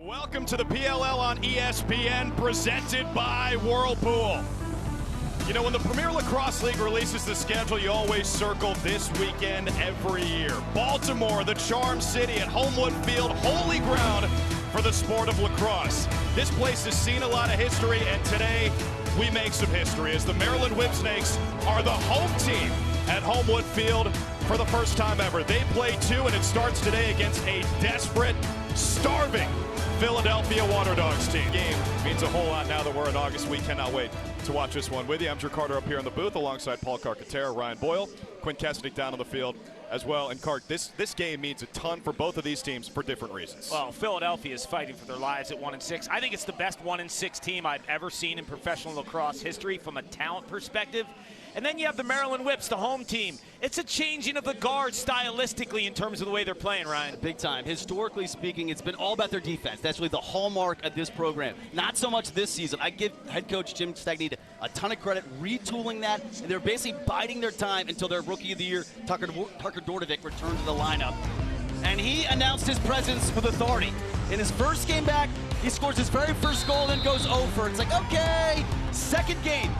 Welcome to the PLL on ESPN, presented by Whirlpool. You know, when the Premier Lacrosse League releases the schedule, you always circle this weekend every year. Baltimore, the Charm City at Homewood Field, holy ground for the sport of lacrosse. This place has seen a lot of history, and today we make some history as the Maryland Whipsnakes are the home team at Homewood Field for the first time ever. They play two, and it starts today against a desperate, starving Philadelphia Waterdogs team. Game means a whole lot now that we're in August. We cannot wait to watch this one with you. I'm Drew Carter up here in the booth alongside Paul Carcaterra, Ryan Boyle, Quint Kessenich down on the field as well. And Carc, this game means a ton for both of these teams for different reasons. Well, Philadelphia is fighting for their lives at 1-6. I think it's the best 1-6 team I've ever seen in professional lacrosse history from a talent perspective. And then you have the Maryland Whips, the home team. It's a changing of the guard stylistically in terms of the way they're playing, Ryan. Big time. Historically speaking, it's been all about their defense. That's really the hallmark of this program. Not so much this season. I give head coach Jim Stagny a ton of credit retooling that, and they're basically biding their time until their rookie of the year, Tucker Dordovic, returned to the lineup. And he announced his presence with authority. In his first game back, he scores his very first goal, then goes over. It's like, okay, second game.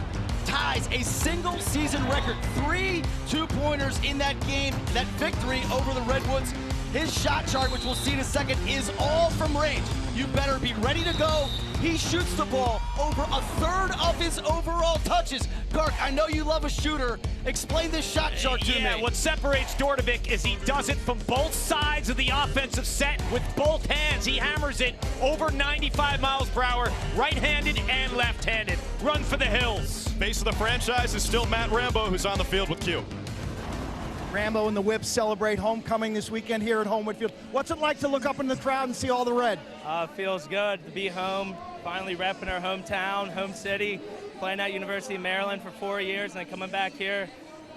Ties a single season record, 3 two-pointers in that game, that victory over the Redwoods. His shot chart, which we'll see in a second, is all from range. You better be ready to go. He shoots the ball over a third of his overall touches. Gark, I know you love a shooter. Explain this shot chart to me. Yeah, what separates Dordovic is he does it from both sides of the offensive set with both hands. He hammers it over 95 miles per hour, right-handed and left-handed. Run for the hills. Face of the franchise is still Matt Rambo, who's on the field with Q. Rambo and the Whips celebrate homecoming this weekend here at Homewood Field. What's it like to look up in the crowd and see all the red? Feels good to be home, finally repping our hometown, home city, playing at University of Maryland for 4 years, and then coming back here.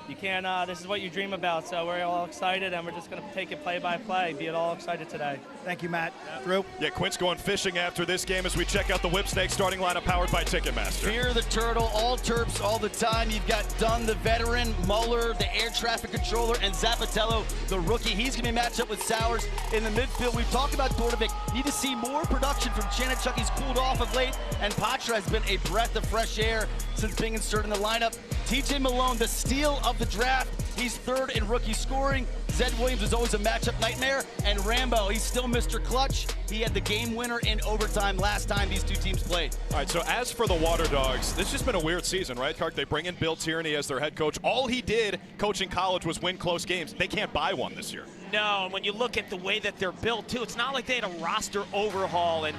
You can't, this is what you dream about, so we're all excited, and we're just going to take it play by play, be it all excited today. Thank you, Matt. Drew? Yeah, Quint's going fishing after this game as we check out the Whipsnakes starting lineup powered by Ticketmaster. Fear the turtle, all Terps all the time. You've got Dunn, the veteran, Muller, the air traffic controller, and Zapatello, the rookie. He's going to be matched up with Sowers in the midfield. We've talked about Dordovic. Need to see more production from Kessenich. He's cooled off of late, and Patra has been a breath of fresh air since being inserted in the lineup. TJ Malone, the steal of the draft. He's third in rookie scoring. Zed Williams is always a matchup nightmare. And Rambo, he's still Mr. Clutch. He had the game winner in overtime last time these two teams played. All right, so as for the Waterdogs, this has just been a weird season, right, Clark? They bring in Bill Tierney as their head coach. All he did coaching college was win close games. They can't buy one this year. No, and when you look at the way that they're built, too, it's not like they had a roster overhaul. And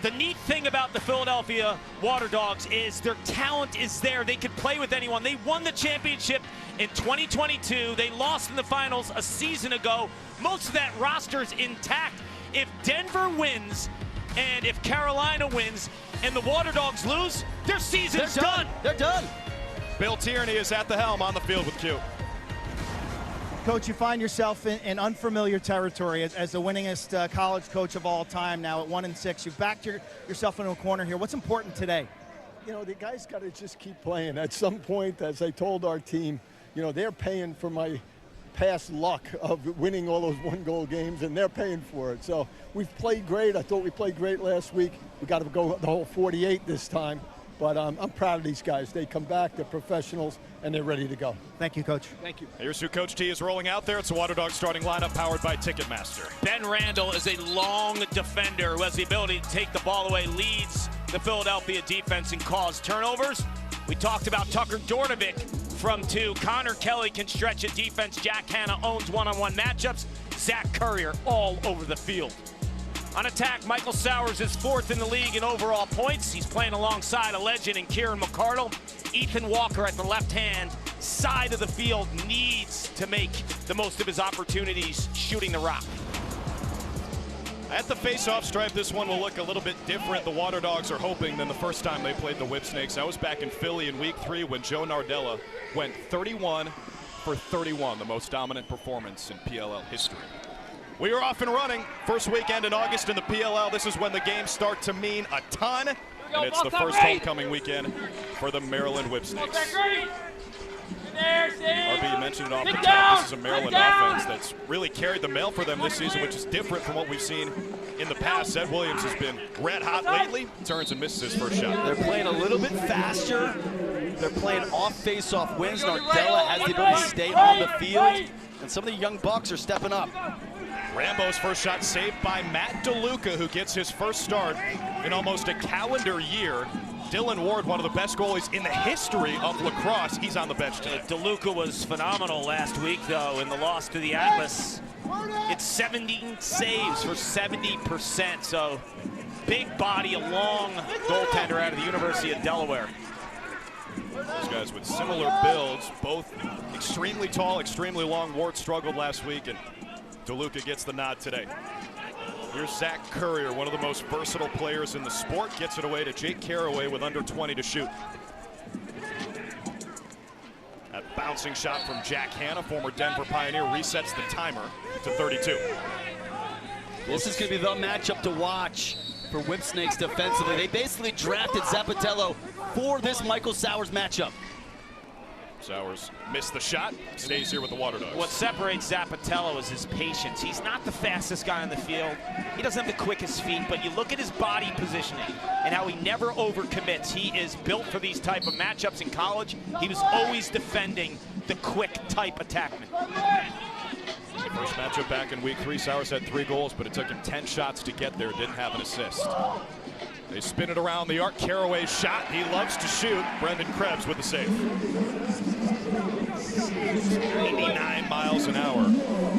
the neat thing about the Philadelphia Waterdogs is their talent is there. They could play with anyone. They won the championship in 2022. They lost in the finals a season ago. Most of that roster is intact. If Denver wins and if Carolina wins and the Waterdogs lose, their season's done. They're done. Bill Tierney is at the helm on the field with Q. Coach, you find yourself in unfamiliar territory as the winningest college coach of all time now at 1-6. You've backed yourself into a corner here. What's important today? You know, the guys got to just keep playing. At some point, as I told our team, you know, they're paying for my past luck of winning all those one-goal games, and they're paying for it. So we've played great. I thought we played great last week. We got to go the whole 48 this time. But I'm proud of these guys. They come back, they're professionals, and they're ready to go. Thank you, Coach. Thank you. Here's who Coach T is rolling out there. It's the Waterdogs starting lineup powered by Ticketmaster. Ben Randall is a long defender who has the ability to take the ball away, leads the Philadelphia defense and cause turnovers. We talked about Tucker Dordovic from two. Connor Kelly can stretch a defense. Jack Hanna owns one-on-one matchups. Zach Currier all over the field. On attack, Michael Sowers is fourth in the league in overall points. He's playing alongside a legend in Kieran McCardle. Ethan Walker at the left-hand side of the field needs to make the most of his opportunities shooting the rock. At the face-off stripe, this one will look a little bit different. The Waterdogs are hoping than the first time they played the Whipsnakes. That was back in Philly in week 3 when Joe Nardella went 31 for 31, the most dominant performance in PLL history. We are off and running. First weekend in August in the PLL. This is when the games start to mean a ton. And it's the first homecoming weekend for the Maryland Whipsnakes. RB, you mentioned it off the top. This is a Maryland offense that's really carried the mail for them this season, which is different from what we've seen in the past. Zed Williams has been red hot lately, turns and misses his first shot. They're playing a little bit faster. They're playing off face-off wins. Nardella has the ability to stay on the field, and some of the young bucks are stepping up. Rambo's first shot saved by Matt DeLuca, who gets his first start in almost a calendar year. Dylan Ward, one of the best goalies in the history of lacrosse, he's on the bench today. DeLuca was phenomenal last week, though, in the loss to the Atlas. It's 17 saves for 70%, so big body, a long goaltender out of the University of Delaware. Those guys with similar builds, both extremely tall, extremely long. Ward struggled last week, and DeLuca gets the nod today. Here's Zach Currier, one of the most versatile players in the sport. Gets it away to Jake Carraway with under 20 to shoot. That bouncing shot from Jack Hanna, former Denver Pioneer, resets the timer to 32. This is going to be the matchup to watch for Whipsnakes defensively. They basically drafted Zappatello for this Michael Sowers matchup. Sowers missed the shot, stays here with the Waterdogs. What separates Zappatello is his patience. He's not the fastest guy on the field. He doesn't have the quickest feet, but you look at his body positioning and how he never overcommits. He is built for these type of matchups in college. He was always defending the quick type attackman. First matchup back in week 3, Sowers had 3 goals, but it took him 10 shots to get there, didn't have an assist. They spin it around the arc. Carraway's shot. He loves to shoot. Brendan Krebs with the save. 89 miles an hour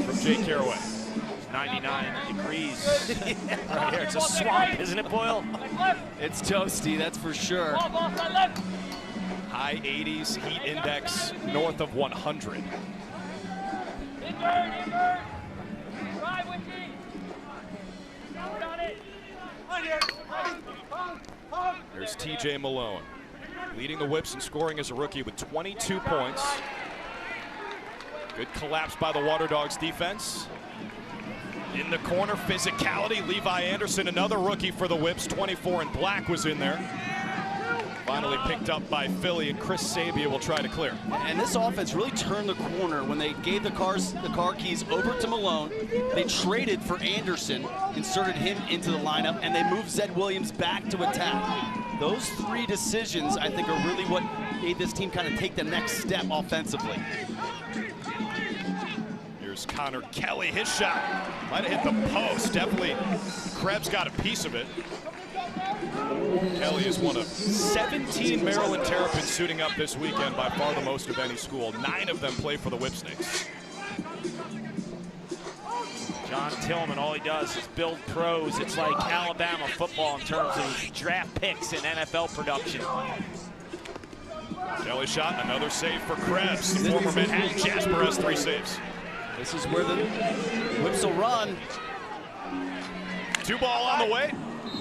from Jake Carraway. 99 degrees. Right here. It's a swamp, isn't it, Boyle? It's toasty, that's for sure. High 80s, heat index north of 100. There's TJ Malone, leading the Whips in scoring as a rookie with 22 points. Good collapse by the Waterdogs defense. In the corner, physicality. Levi Anderson, another rookie for the Whips, 24 in black, was in there. Finally picked up by Philly, and Chris Sabia will try to clear. And this offense really turned the corner when they gave the car keys over to Malone. They traded for Anderson, inserted him into the lineup, and they moved Zed Williams back to attack. Those 3 decisions, I think, are really what made this team kind of take the next step offensively. Here's Connor Kelly, his shot might have hit the post. Definitely, Krebs got a piece of it. Kelly is one of 17 Maryland Terrapins suiting up this weekend, by far the most of any school. 9 of them play for the Whipsnakes. John Tillman, all he does is build pros. It's like Alabama football in terms of draft picks and NFL production. Kelly shot, another save for Krebs. The former Manhattan Jasper has 3 saves. This is where the Whips will run. 2 ball on the way.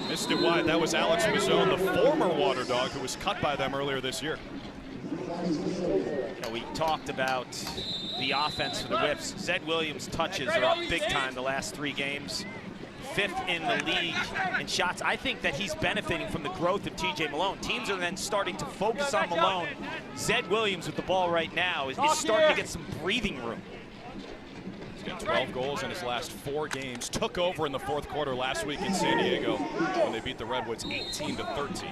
Missed it wide. That was Alex Mazzone, the former Waterdog, who was cut by them earlier this year. We talked about the offense for the Whips. Zed Williams' touches are up big time the last 3 games. 5th in the league in shots. I think that he's benefiting from the growth of TJ Malone. Teams are then starting to focus on Malone. Zed Williams with the ball right now is starting to get some breathing room. 12 goals in his last 4 games. Took over in the 4th quarter last week in San Diego when they beat the Redwoods 18-13.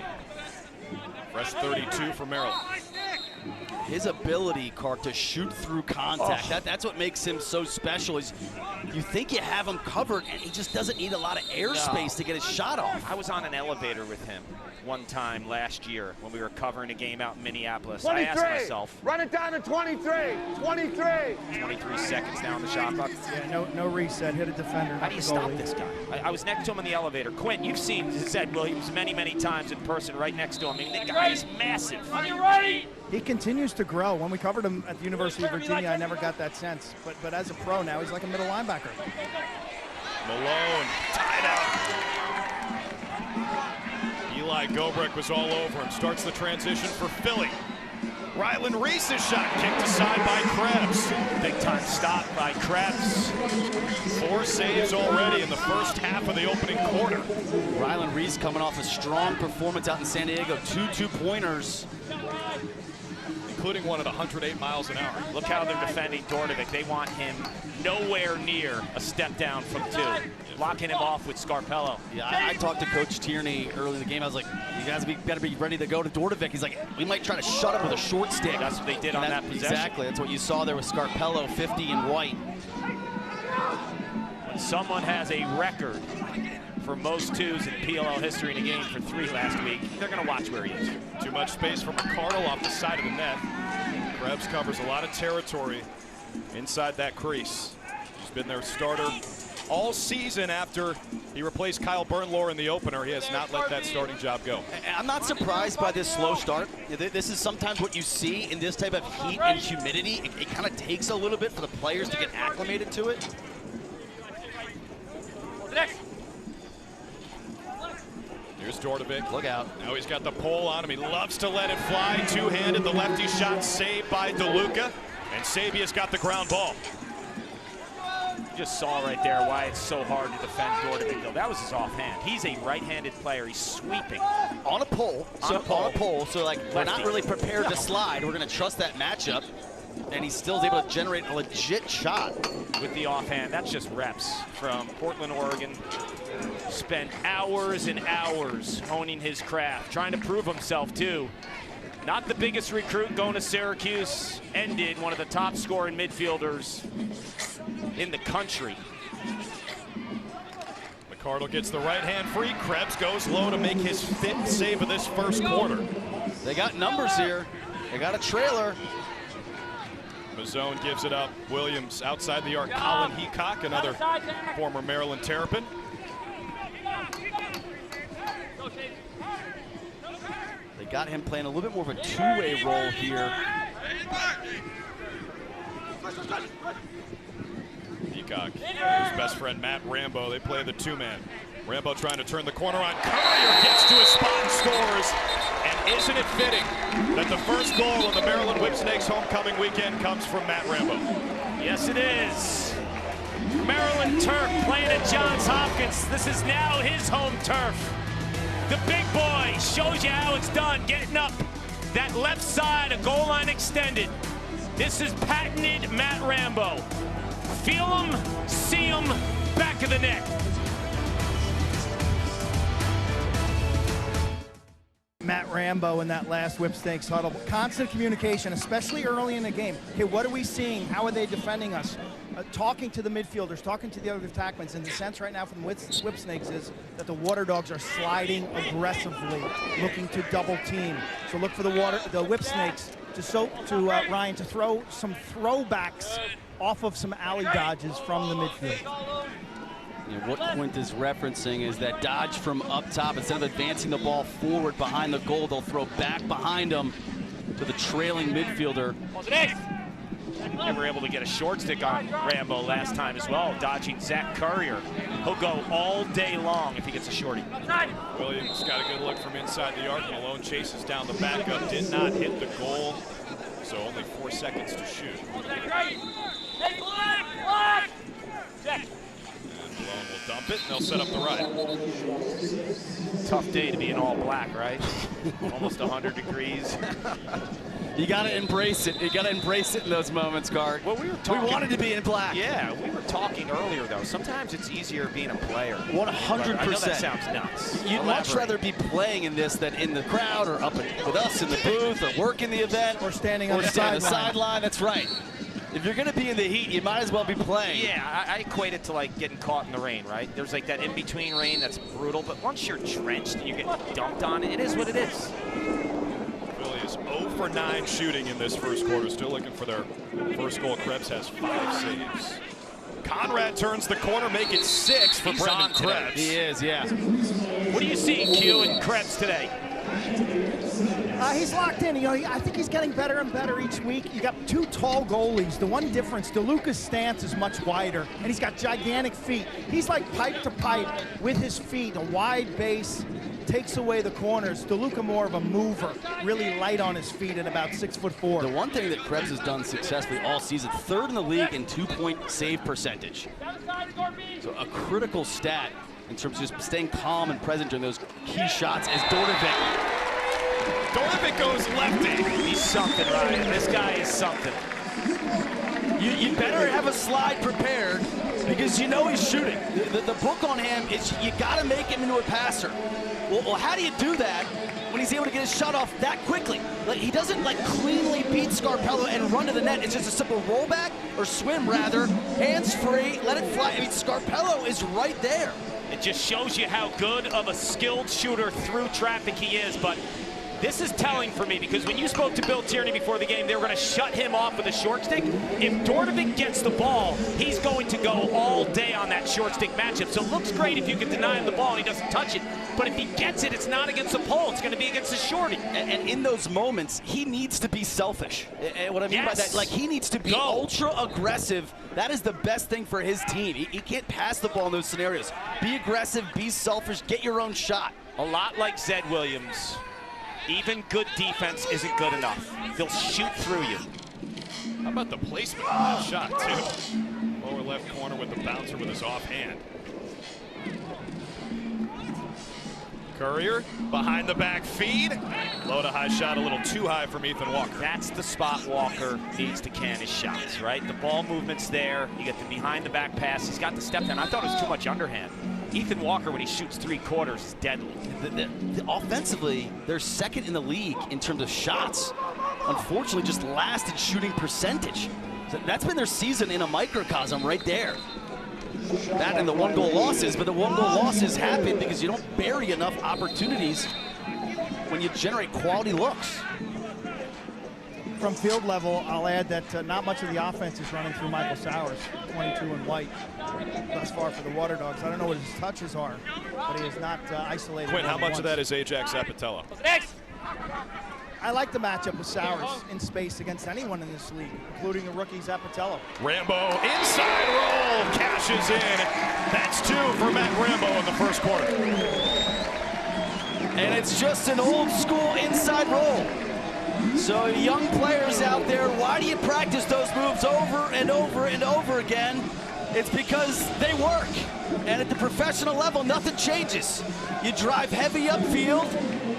Fresh 32 for Maryland. His ability, Clark, to shoot through contact, that's what makes him so special. Is you think you have him covered, and he just doesn't need a lot of airspace to get his shot off. I was on an elevator with him one time last year when we were covering a game out in Minneapolis. 23. I asked myself, run it down to 23. 23 seconds now on the shot clock. Yeah, no reset. Hit a defender. How do you stop this guy? I was next to him in the elevator. Quint, you've seen Zed Williams many times in person right next to him. I mean, the guy is massive. Are you ready? He continues to grow. When we covered him at the University of Virginia, I never got that sense. But as a pro now, he's like a middle linebacker. Malone tied up. Eli Gobrek was all over him. Starts the transition for Philly. Rylan Reese's shot kicked aside by Krebs. Big time stop by Krebs. 4 saves already in the first half of the opening quarter. Rylan Reese coming off a strong performance out in San Diego. 2 two-pointers. including one at 108 miles an hour. Look how they're defending Dordovic. They want him nowhere near a step down from 2. Locking him off with Scarpello. Yeah, I talked to Coach Tierney early in the game. I was like, you guys got to be ready to go to Dordovic. He's like, we might try to shut him with a short stick. That's what they did on that possession. Exactly. That's what you saw there with Scarpello, 50 in white. When someone has a record for most 2s in PLL history in a game for 3 last week, they're going to watch where he is. Too much space for McCardle off the side of the net. Krebs covers a lot of territory inside that crease. He's been their starter all season after he replaced Kyle Bernlohr in the opener. He has not let that starting job go. I'm not surprised by this slow start. This is sometimes what you see in this type of heat and humidity. It kind of takes a little bit for the players to get acclimated to it. Here's Dordovic. Look out. Now he's got the pole on him. He loves to let it fly. Two-handed. The lefty shot saved by DeLuca. And Sabia's got the ground ball. You just saw right there why it's so hard to defend Dordovic, though. That was his offhand. He's a right-handed player. He's sweeping. On a pole. On a pole. So, like, we're not really prepared to slide. We're going to trust that matchup. And he still is able to generate a legit shot. With the offhand. That's just reps from Portland, Oregon. Spent hours and hours honing his craft, trying to prove himself, too. Not the biggest recruit going to Syracuse. Ended one of the top scoring midfielders in the country. McCardle gets the right hand free. Krebs goes low to make his 5th save of this first quarter. They got numbers here. They got a trailer. Mazzone gives it up. Williams outside the arc. Colin Heacock, another former Maryland Terrapin. They got him playing a little bit more of a two-way role here. Heacock, his best friend Matt Rambo, they play the 2-man. Rambo trying to turn the corner on Courier, gets to his spot and scores. And isn't it fitting that the first goal of the Maryland Whipsnakes homecoming weekend comes from Matt Rambo? Yes, it is. Maryland Turf playing at Johns Hopkins. This is now his home turf. The big boy shows you how it's done, getting up that left side, a goal line extended. This is patented Matt Rambo. Feel him, see him, back of the net. Matt Rambo in that last Whipsnakes huddle. Constant communication, especially early in the game. Okay, what are we seeing? How are they defending us? Talking to the midfielders, talking to the other attackmen. And the sense right now from the Whipsnakes is that the Waterdogs are sliding aggressively, looking to double team. So look for the Whipsnakes to Ryan to throw some throwbacks off of some alley dodges from the midfield. What Quint is referencing is that dodge from up top. Instead of advancing the ball forward behind the goal, they'll throw back behind them to the trailing midfielder. They were able to get a short stick on Rambo last time as well, dodging Zach Courier. He'll go all day long if he gets a shorty. Williams got a good look from inside the arc. Malone chases down the backup, did not hit the goal, so only 4 seconds to shoot. Malone will dump it, and they'll set up the right. Tough day to be in all black, right? Almost 100 degrees. You got to embrace it. You got to embrace it in those moments, Garg. Well, we wanted to be in black. Yeah, we were talking earlier, though. Sometimes it's easier being a player. 100%. I know that sounds nuts. You'd much rather be playing in this than in the crowd or up with us in the booth or working the event. Or standing on the sideline. That's right. If you're going to be in the heat, you might as well be playing. Yeah, I equate it to like getting caught in the rain, right? There's like that in-between rain that's brutal, but once you're drenched and you get dumped on, it is what it is. Philly is 0 for 9 shooting in this first quarter. Still looking for their first goal. Krebs has 5 saves. Conrad turns the corner, make it 6 for Brendan Krebs. He is, yeah. What do you see, Q, in Krebs today? He's locked in. I think he's getting better and better each week. You got 2 tall goalies. The one difference, DeLuca's stance is much wider, and he's got gigantic feet. He's like pipe to pipe with his feet, a wide base, takes away the corners. DeLuca more of a mover, really light on his feet at about 6'4". The one thing that Krebs has done successfully all season, 3rd in the league in 2-point save percentage. So a critical stat in terms of just staying calm and present during those key shots as Dordovic Dornovic goes lefty. He's something, Ryan. This guy is something. You better have a slide prepared because you know he's shooting. The book on him is you got to make him into a passer. Well, how do you do that when he's able to get his shot off that quickly? Like, he doesn't cleanly beat Scarpello and run to the net. It's just a simple rollback or swim rather, hands free, let it fly. I mean, Scarpello is right there. It just shows you how good of a skilled shooter through traffic he is, but this is telling for me because when you spoke to Bill Tierney before the game, they were going to shut him off with a short stick. If Dornovic gets the ball, he's going to go all day on that short stick matchup. So it looks great if you can deny him the ball and he doesn't touch it. But if he gets it, it's not against the pole. It's going to be against the shorty. And in those moments, he needs to be selfish. And what I mean by that, he needs to be ultra aggressive. That is the best thing for his team. He can't pass the ball in those scenarios. Be aggressive, be selfish, get your own shot. A lot like Zed Williams. Even good defense isn't good enough. They'll shoot through you. How about the placement of that shot, too? Lower left corner with the bouncer with his offhand. Courier behind the back feed. Low to high shot, a little too high from Ethan Walker. That's the spot Walker needs to can his shots, right? The ball movement's there. You get the behind the back pass. He's got the step down. I thought it was too much underhand. Ethan Walker, when he shoots 3/4, is deadly. Offensively, they're second in the league in terms of shots. Unfortunately, just last in shooting percentage. So that's been their season in a microcosm right there. That and the 1-goal losses, but the 1-goal losses happen because you don't bury enough opportunities when you generate quality looks. From field level, I'll add that not much of the offense is running through Michael Sowers, 22 in white, thus far for the Waterdogs. I don't know what his touches are, but he is not isolated. Quint, how much of that is Ajax Apatello? I like the matchup with Sowers in space against anyone in this league, including the rookie Zapatello. Rambo inside roll, cashes in. That's 2 for Matt Rambo in the first quarter. And it's just an old school inside roll. So young players out there, why do you practice those moves over and over and over again? It's because they work. And at the professional level, nothing changes. You drive heavy upfield.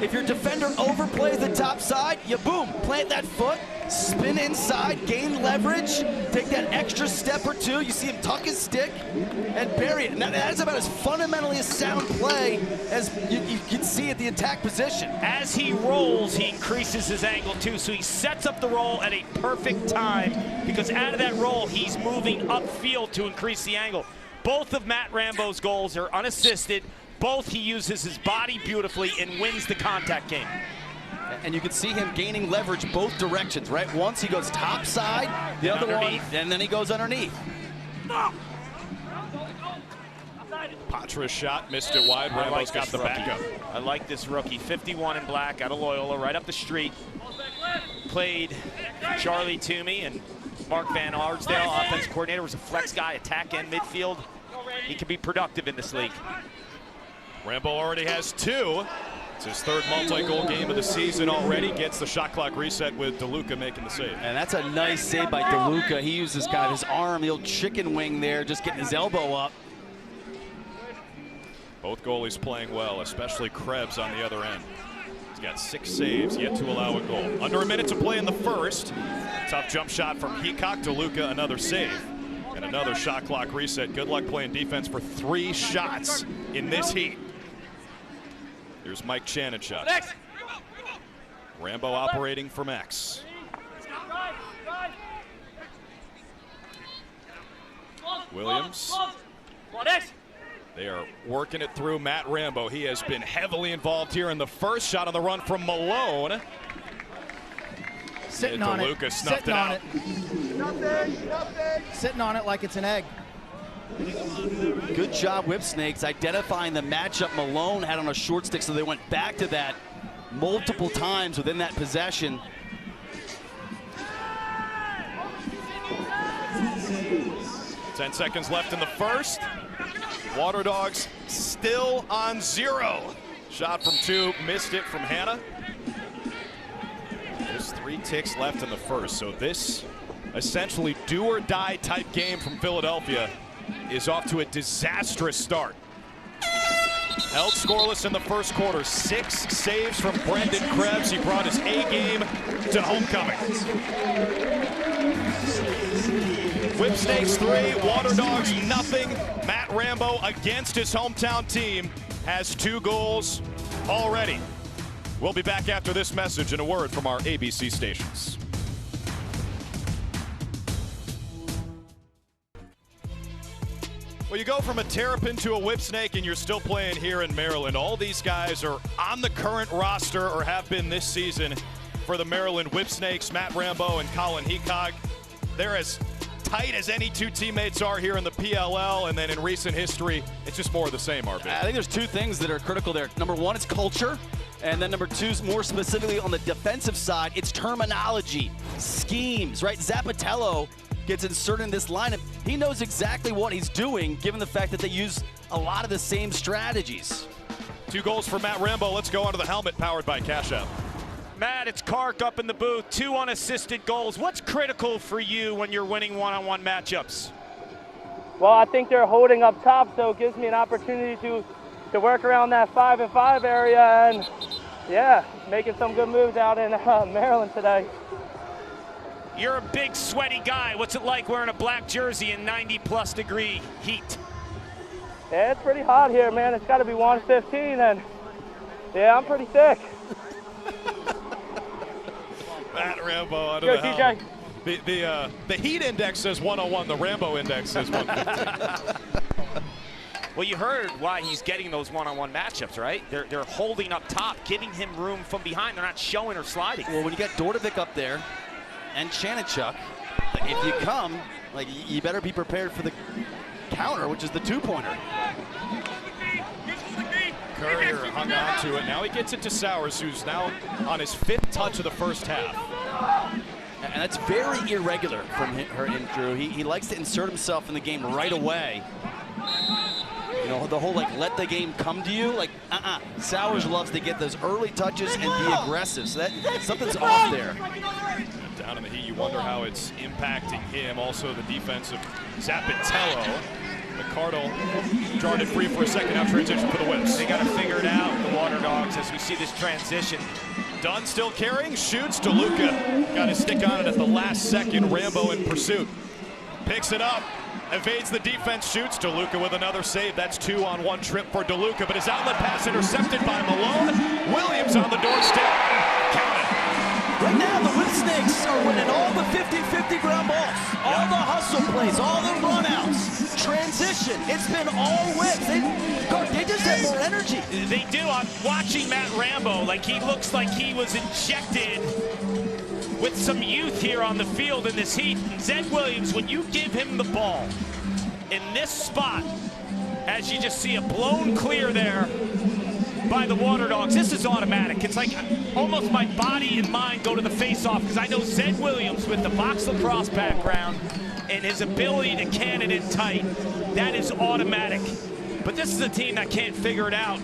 If your defender overplays the top side, you boom, plant that foot, spin inside, gain leverage, take that extra step or two. You see him tuck his stick and bury it. And that is about as fundamentally a sound play as you can see at the attack position. As he rolls, he increases his angle too, so he sets up the roll at a perfect time because out of that roll, he's moving upfield to increase the angle. Both of Matt Rambo's goals are unassisted. Both he uses his body beautifully and wins the contact game. And you can see him gaining leverage both directions, right? Once he goes top side, the other one, and then he goes underneath. Patra's shot, missed it wide. Rambo's got the backup. I like this rookie, 51 in black, out of Loyola, right up the street. Played Charlie Toomey and Mark Van Arsdale, offense coordinator, was a flex guy, attack end midfield. He can be productive in this league. Rambo already has 2. It's his 3rd multi-goal game of the season already. Gets the shot clock reset with DeLuca making the save. And that's a nice save by DeLuca. He uses kind of his arm, the old chicken wing there, just getting his elbow up. Both goalies playing well, especially Krebs on the other end. He's got 6 saves, yet to allow a goal. Under a minute to play in the first. Tough jump shot from Heacock. DeLuca, another save. And another shot clock reset. Good luck playing defense for 3 shots in this heat. Here's Mike Chanachuk. Rambo operating from X. Williams. They are working it through Matt Rambo. He has been heavily involved here in the first. Shot on the run from Malone. Sitting on it. DeLuca snuffed it out. Sitting on it like it's an egg. Good job, Whipsnakes, identifying the matchup Malone had on a short stick, so they went back to that multiple times within that possession. Ten seconds left in the first. Waterdogs still on 0. Shot from 2, missed it from Hannah. There's 3 ticks left in the first, so this essentially do or die type game from Philadelphia is off to a disastrous start. Held scoreless in the first quarter. 6 saves from Brendan Krebs. He brought his A game to homecoming. Whipsnakes 3, Waterdogs nothing. Matt Rambo against his hometown team has 2 goals already. We'll be back after this message and a word from our ABC stations. Well, you go from a Terrapin to a Whipsnake and you're still playing here in Maryland. All these guys are on the current roster or have been this season for the Maryland Whipsnakes. Matt Rambo and Colin Heacock. They're as tight as any 2 teammates are here in the PLL, and then in recent history, it's just more of the same, Rabil. I think there's 2 things that are critical there. Number 1, it's culture, and then number 2, more specifically on the defensive side, it's terminology, schemes, right? Zappatello gets inserted in this lineup. He knows exactly what he's doing, given the fact that they use a lot of the same strategies. 2 goals for Matt Rambo. Let's go onto the helmet, powered by Cash App. Matt, it's Kark up in the booth, 2 unassisted goals. What's critical for you when you're winning one-on-one matchups? Well, I think they're holding up top, so it gives me an opportunity to work around that 5-and-5 area and, yeah, making some good moves out in Maryland today. You're a big, sweaty guy. What's it like wearing a black jersey in 90-plus degree heat? Yeah, it's pretty hot here, man. It's got to be 115, and, yeah, I'm pretty thick. Matt Rambo out of the helmet. The heat index says 101. The Rambo index says 115. Well, you heard why he's getting those one-on-one matchups, right? They're holding up top, giving him room from behind. They're not showing or sliding. Well, when you got Dordovic up there and Kessenich, if you come, like, you better be prepared for the counter, which is the 2-pointer. Courier hung on to it. Now he gets it to Sowers, who's now on his 5th touch of the first half. And that's very irregular from her and Drew. He likes to insert himself in the game right away. You know, the whole, like, let the game come to you. Like, Sowers loves to get those early touches and be aggressive. So that something's off there. Down in the heat, you wonder how it's impacting him. Also, the defense of Zappatello. McCardle darted free for a second, now transition for the Whips. They got to figure it out, the Waterdogs, as we see this transition. Dunn still carrying, shoots. DeLuca got his stick on it at the last second. Rambo in pursuit. Picks it up, evades the defense, shoots. DeLuca with another save. That's 2 on 1 trip for DeLuca, but his outlet pass intercepted by Malone. Williams on the doorstep. Count it. Right now, the Whipsnakes are winning all the 50-50 ground balls, all the hustle plays, all the run-outs, transition. It's been all Whips. They just have more energy. They do. I'm watching Matt Rambo. Like, he looks like he was injected with some youth here on the field in this heat. And Zed Williams, when you give him the ball in this spot, as you just see it blown clear there by the Waterdogs, this is automatic. It's like almost my body and mind go to the face-off, because I know Zed Williams, with the box lacrosse background and his ability to cannon it tight, that is automatic. But this is a team that can't figure it out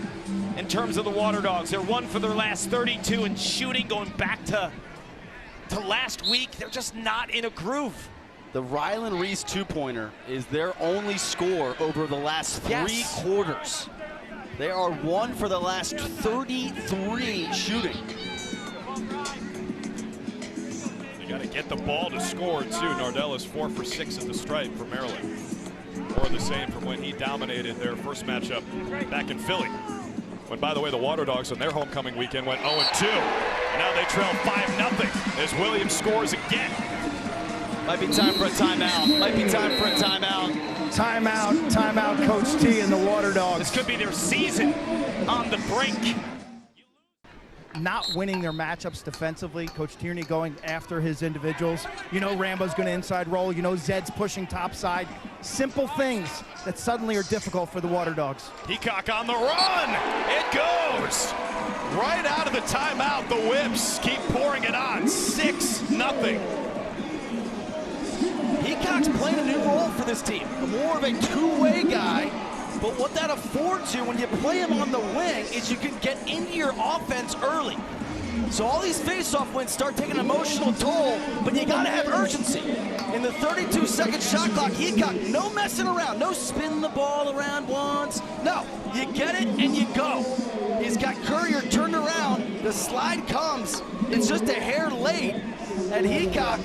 in terms of the Waterdogs. They're 1 for their last 32 in shooting, going back to last week. They're just not in a groove. The Rylan Reese 2-pointer is their only score over the last 3 quarters. They are 1 for the last 33 shooting. You got to get the ball to score, too. Nardell is 4 for 6 at the stripe for Maryland. More of the same from when he dominated their first matchup back in Philly. When, by the way, the Waterdogs on their homecoming weekend went 0-2. And now they trail 5-0 as Williams scores again. Might be time for a timeout. Might be time for a timeout. Timeout, Coach T and the Waterdogs. This could be their season on the brink. Not winning their matchups defensively. Coach Tierney going after his individuals. You know Rambo's going to inside roll. You know Zed's pushing topside. Simple things that suddenly are difficult for the Waterdogs. Heacock on the run. It goes. Right out of the timeout, the Whips keep pouring it on. 6-0. Heacock's playing a new role for this team. More of a two-way guy. But what that affords you when you play him on the wing is you can get into your offense early. So all these face-off wins start taking an emotional toll, but you gotta have urgency. In the 32-second shot clock, Heacock, no messing around, no spin the ball around once. No, you get it and you go. He's got Courier turned around, the slide comes, it's just a hair late, and Heacock,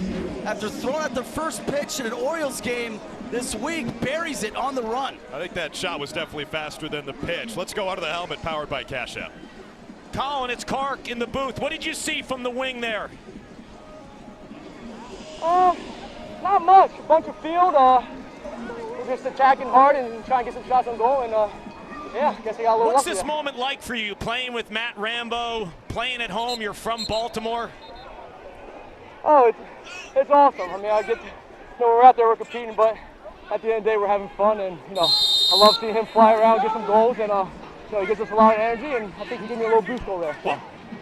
after throwing out the first pitch in an Orioles game this week, buries it on the run. I think that shot was definitely faster than the pitch. Let's go out of the helmet, powered by Cash App. Colin, it's Kark in the booth. What did you see from the wing there? Not much. A bunch of field. We're just attacking hard and trying to get some shots on goal. And yeah, I guess I got a little What's lucky this there. moment like for you, playing with Matt Rambo, playing at home? You're from Baltimore. Oh, it's awesome. I mean, I get to, we're out there, we're competing, but at the end of the day, we're having fun. And, I love seeing him fly around, get some goals, and, he gives us a lot of energy, and I think he gave me a little boost over there.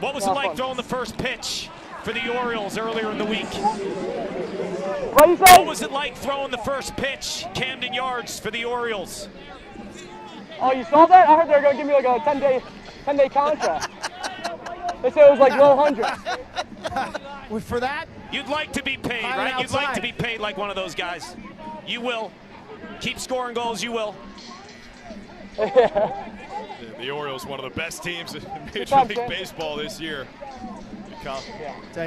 What was it like throwing the first pitch for the Orioles earlier in the week? What you say? What was it like throwing the first pitch, Camden Yards, for the Orioles? Oh, you saw that? I heard they were going to give me like a 10-day contract. They said it was like low hundreds. For that? You'd like to be paid, Pilot right? You'd like outside. to be paid like one of those guys. You will. Keep scoring goals, you will. The Orioles, one of the best teams in Major League Baseball this year. Tell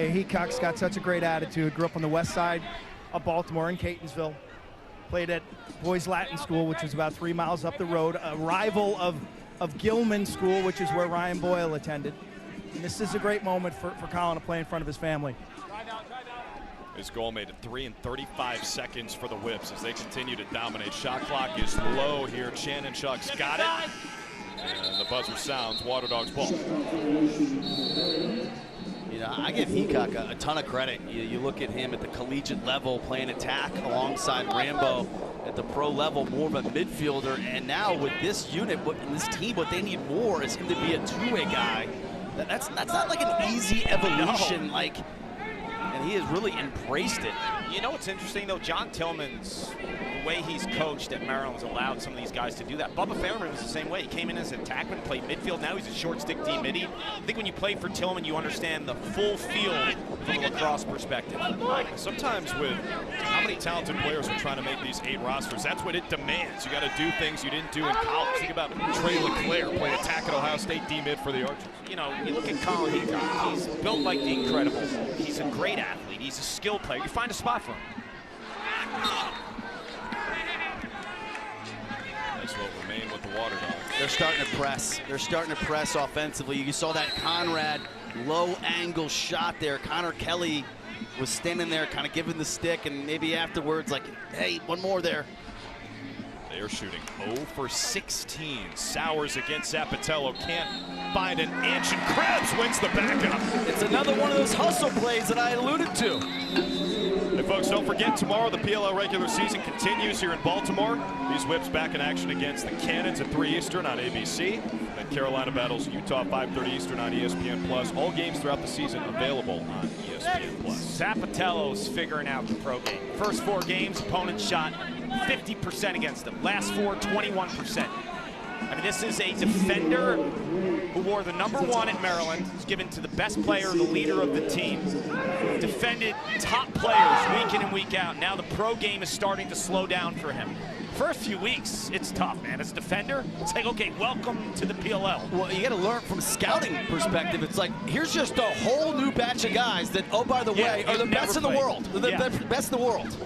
you, Heacock's got such a great attitude. Grew up on the west side of Baltimore in Catonsville. Played at Boys Latin School, which was about 3 miles up the road. A rival of Gilman School, which is where Ryan Boyle attended. And this is a great moment for Colin to play in front of his family. His goal made it 3 and 35 seconds for the Whips as they continue to dominate. Shot clock is low here. Shannon Chuck's got it. And the buzzer sounds. Waterdogs ball. I give Heacock a ton of credit. You look at him at the collegiate level playing attack alongside Rambo at the pro level, more of a midfielder. And now with this unit and this team, what they need more is him to be a two-way guy. That's not like an easy evolution. No. And he has really embraced it. You know what's interesting, though? John Tillman's, the way he's coached at Maryland's allowed some of these guys to do that. Bubba Fairman was the same way. He came in as an attackman, played midfield. Now he's a short stick D-midi. I think when you play for Tillman, you understand the full field from a lacrosse perspective. Sometimes with how many talented players are trying to make these 8 rosters, that's what it demands. You got to do things you didn't do in college. Think about Trey LeClaire playing attack at Ohio State D-mid for the Archers. You look at Colin Heacock. He's built like the Incredibles. He's a great athlete. He's a skill player. You find a spot for him. This will remain with the Waterdogs. They're starting to press. They're starting to press offensively. You saw that Conrad low-angle shot there. Connor Kelly was standing there kind of giving the stick, and maybe afterwards like, hey, one more there. They're shooting 0 for 16. Sowers against Zapatello. Can't find an inch, and Krebs wins the backup. It's another one of those hustle plays that I alluded to. Hey, folks, don't forget, tomorrow the PLL regular season continues here in Baltimore. These Whips back in action against the Cannons at 3 Eastern on ABC. Then Carolina battles Utah 5:30 Eastern on ESPN+. All games throughout the season available on ESPN+. Zapatello's figuring out the pro game. First 4 games, opponents shot 50% against them. Last 4, 21%. I mean, this is a defender who wore the #1 at Maryland, who's given to the best player, the leader of the team, defended top players week in and week out. Now the pro game is starting to slow down for him. First few weeks, it's tough, man. As a defender, it's like, okay, welcome to the PLL. Well, you got to learn from a scouting perspective. It's like, here's just a whole new batch of guys that, oh, by the way, are the best in the world. They're the best in the world.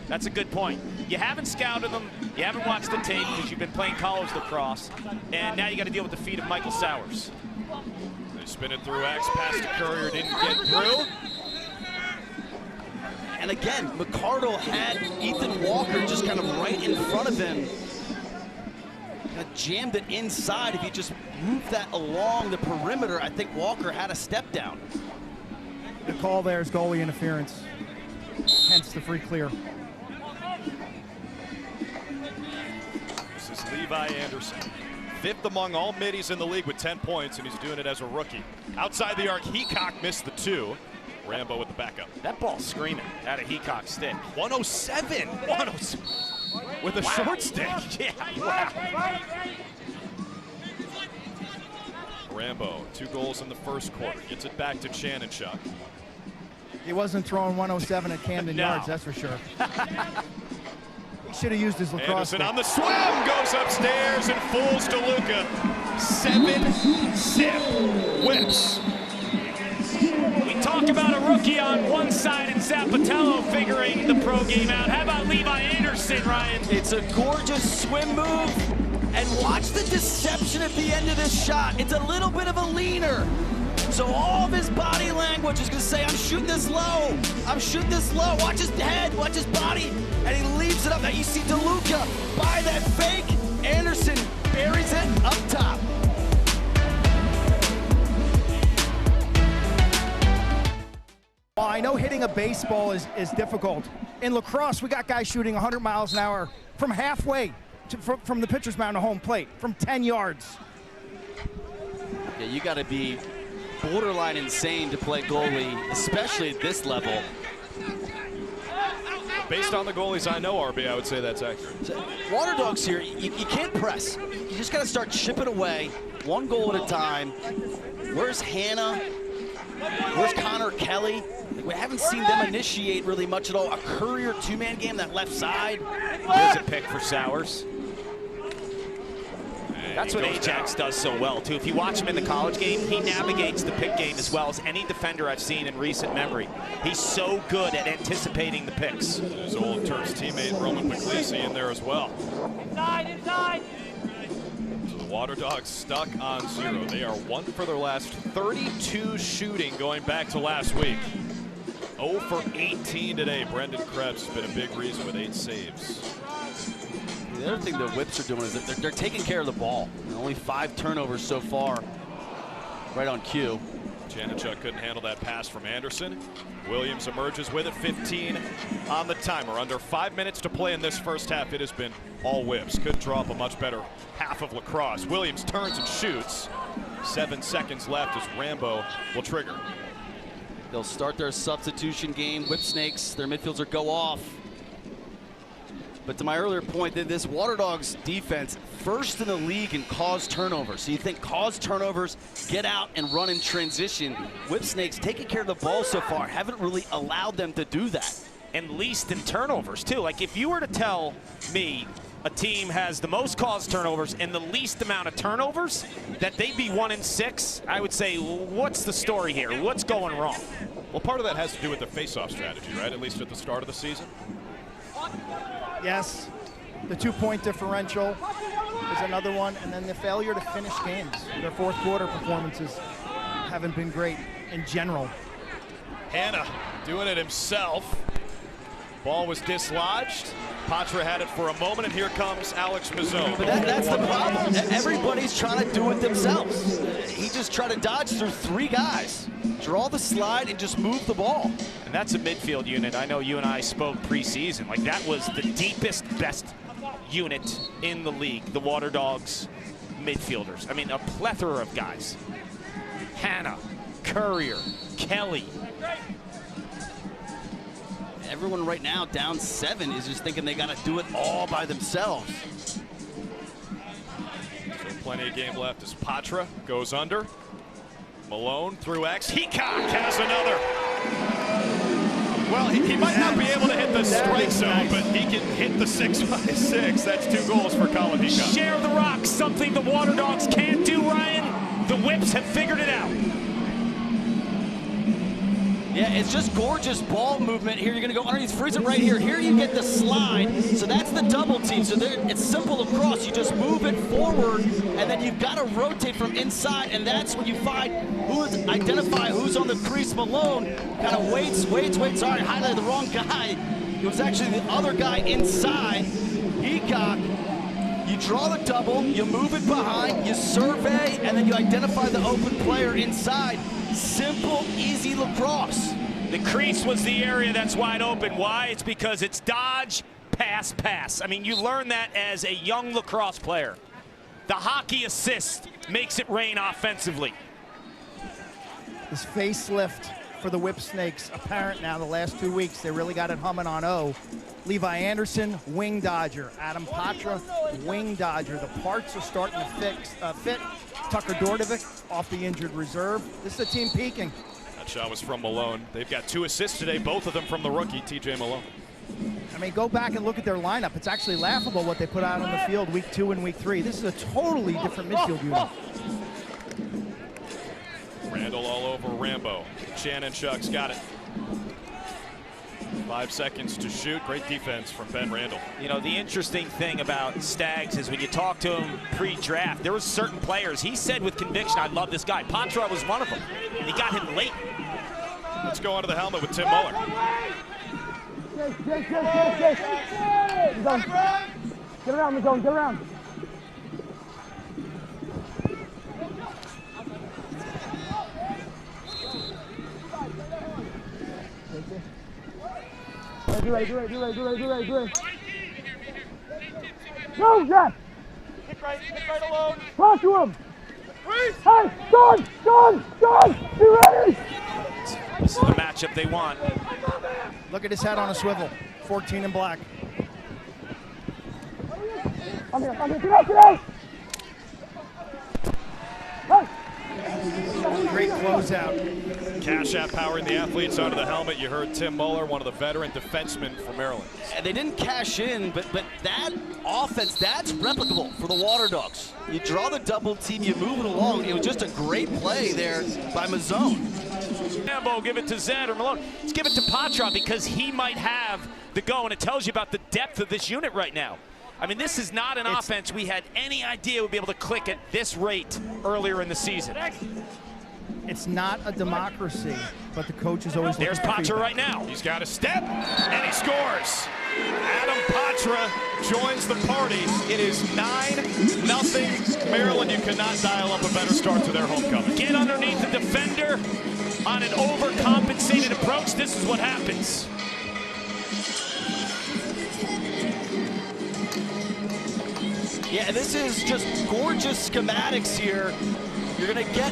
That's a good point. You haven't scouted them, you haven't watched the tape because you've been playing college lacrosse, and now you got to deal with the feet of Michael Sowers. They spin it through X, pass to Courier, didn't get through. And again, McCardle had Ethan Walker just kind of right in front of him. Kind of jammed it inside. If he just moved that along the perimeter, I think Walker had a step down. The call there is goalie interference, hence the free clear. This is Levi Anderson. 5th among all middies in the league with 10 points, and he's doing it as a rookie. Outside the arc, Heacock missed the 2. Rambo with the backup. That ball's screaming out of Heacock's stick. 107. 107. With a short stick. Yeah, wow. Rambo, 2 goals in the first quarter. Gets it back to Kessenich. He wasn't throwing 107 at Camden No. Yards, that's for sure. He should have used his lacrosse Anderson stick. on the swim, goes upstairs and fools DeLuca. 7-zip whips. We talk about a rookie on one side and Zapatello figuring the pro game out. How about Levi Anderson, Ryan? It's a gorgeous swim move, and watch the deception at the end of this shot. It's a little bit of a leaner. So all of his body language is gonna say, I'm shooting this low, I'm shooting this low. Watch his head, watch his body, and he leaves it up. Now you see DeLuca by that fake. Anderson buries it up top. Well, I know hitting a baseball is difficult. In lacrosse, we got guys shooting 100 miles an hour from halfway, from the pitcher's mound to home plate, from 10 yards. Yeah, you gotta be borderline insane to play goalie, especially at this level. Based on the goalies I know, RB, I would say that's accurate. So, Waterdogs here, you can't press. You just gotta start chipping away, 1 goal at a time. Where's Hannah? Where's Connor Kelly? We haven't seen them initiate really much at all. A Courier 2-man game, that left side. There's a pick for Sowers. That's what Ajax does so well, too. If you watch him in the college game, he navigates the pick game as well as any defender I've seen in recent memory. He's so good at anticipating the picks. His old Turks teammate, Roman Puglisi, in there as well. Inside, inside. So the Waterdogs stuck on 0. They are 1 for their last 32 shooting going back to last week. 0 for 18 today. Brendan Krebs has been a big reason with 8 saves. The other thing the Whips are doing is that they're taking care of the ball. Only 5 turnovers so far, right on cue. Kessenich couldn't handle that pass from Anderson. Williams emerges with it, 15 on the timer. Under 5 minutes to play in this first half. It has been all Whips. Couldn't draw up a much better half of lacrosse. Williams turns and shoots. 7 seconds left as Rambo will trigger. They'll start their substitution game. Whipsnakes, their midfielders go off. But to my earlier point, that this Waterdogs defense, first in the league in caused turnovers. So you think caused turnovers, get out and run in transition. Whipsnakes taking care of the ball so far, haven't really allowed them to do that. And least in turnovers, too. Like, if you were to tell me a team has the most caused turnovers and the least amount of turnovers, that they'd be 1 in 6, I would say, what's the story here? What's going wrong? Well, part of that has to do with the face-off strategy, right? At least at the start of the season. Yes, the 2-point differential is another one, and then the failure to finish games. Their 4th quarter performances haven't been great in general. Hannah doing it himself. Ball was dislodged. Patra had it for a moment, and here comes Alex Mazzone. But that's the problem. Everybody's trying to do it themselves. He just tried to dodge through 3 guys. Draw the slide and just move the ball. And that's a midfield unit. I know you and I spoke preseason. Like, that was the deepest, best unit in the league, the Waterdogs midfielders. I mean, a plethora of guys. Hannah, Courier, Kelly. Everyone right now down 7 is just thinking they got to do it all by themselves. So plenty of game left as Patra goes under. Malone through X. Heacock has another. Well, he might not be able to hit the strike zone, but he can hit the 6x6. That's 2 goals for Colin Heacock. Share the rock, something the Waterdogs can't do, Ryan. The Whips have figured it out. Yeah, it's just gorgeous ball movement here. You're going to go underneath, freeze it right here. Here you get the slide, so that's the double team. So it's simple across. You just move it forward, and then you've got to rotate from inside, and that's when you identify who's on the crease. Malone kind of waits. Sorry, highlighted the wrong guy. It was actually the other guy inside. Heacock, you draw the double, you move it behind, you survey, and then you identify the open player inside. Simple, easy lacrosse. The crease was the area that's wide open. Why? It's because it's dodge, pass, pass. I mean, you learn that as a young lacrosse player. The hockey assist makes it rain offensively. This facelift for the Whipsnakes apparent now the last 2 weeks. They really got it humming on O. Levi Anderson, wing dodger. Adam Patra, wing dodger. The parts are starting to fit. Tucker Dordovic off the injured reserve. This is a team peaking. That shot was from Malone. They've got 2 assists today, both of them from the rookie, TJ Malone. I mean, go back and look at their lineup. It's actually laughable what they put out on the field week 2 and week 3. This is a totally different midfield unit. Randall all over Rambo. Shannon Shucks got it. 5 seconds to shoot. Great defense from Ben Randall. You know, the interesting thing about Staggs is when you talk to him pre-draft, there were certain players, he said with conviction, I love this guy. Patra was one of them, and he got him late. Let's go onto the helmet with Tim Muller. Get around the zone, get around. Do right. Go, Jack! Hit right alone. Talk to him! Hey, John! Be ready! This is the matchup they want. Look at his head on a swivel. 14 in black. I'm here, get out! Hey! Great closeout. Cash App powering the athletes onto the helmet. You heard Tim Muller, one of the veteran defensemen from Maryland. And they didn't cash in, but that offense, that's replicable for the Waterdogs. You draw the double team, you move it along. It was just a great play there by Mazzone. Rambo, give it to Zed or Malone. Let's give it to Patra because he might have the go, and it tells you about the depth of this unit right now. I mean, this is not an offense we had any idea would be able to click at this rate earlier in the season. It's not a democracy, but the coach is always There's Patra right now. He's got a step, and he scores. Adam Patra joins the party. It is 9-0 Maryland. You cannot dial up a better start to their homecoming. Get underneath the defender on an overcompensated approach. This is what happens. Yeah, this is just gorgeous schematics here. You're going to get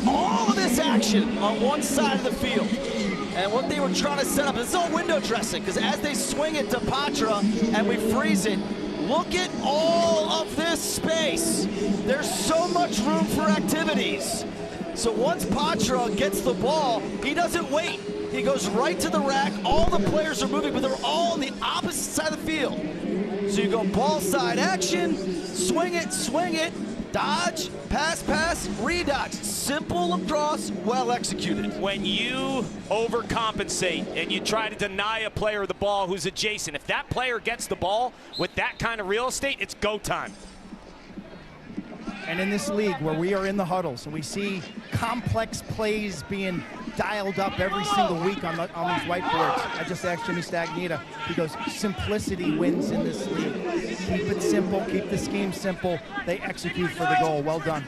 all of this action on one side of the field. And what they were trying to set up, it's all window dressing, because as they swing it to Patra and we freeze it, look at all of this space. There's so much room for activities. So once Patra gets the ball, he doesn't wait. He goes right to the rack. All the players are moving, but they're all on the opposite side of the field. So you go ball side action, swing it, dodge, pass, redodge. Simple lacrosse, well executed. When you overcompensate and you try to deny a player the ball who's adjacent, if that player gets the ball with that kind of real estate, it's go time. And in this league where we are in the huddles and we see complex plays being dialed up every single week on these whiteboards, I just asked Jimmy Stagnita, he goes, simplicity wins in this league. Keep it simple, keep the scheme simple. They execute for the goal. Well done.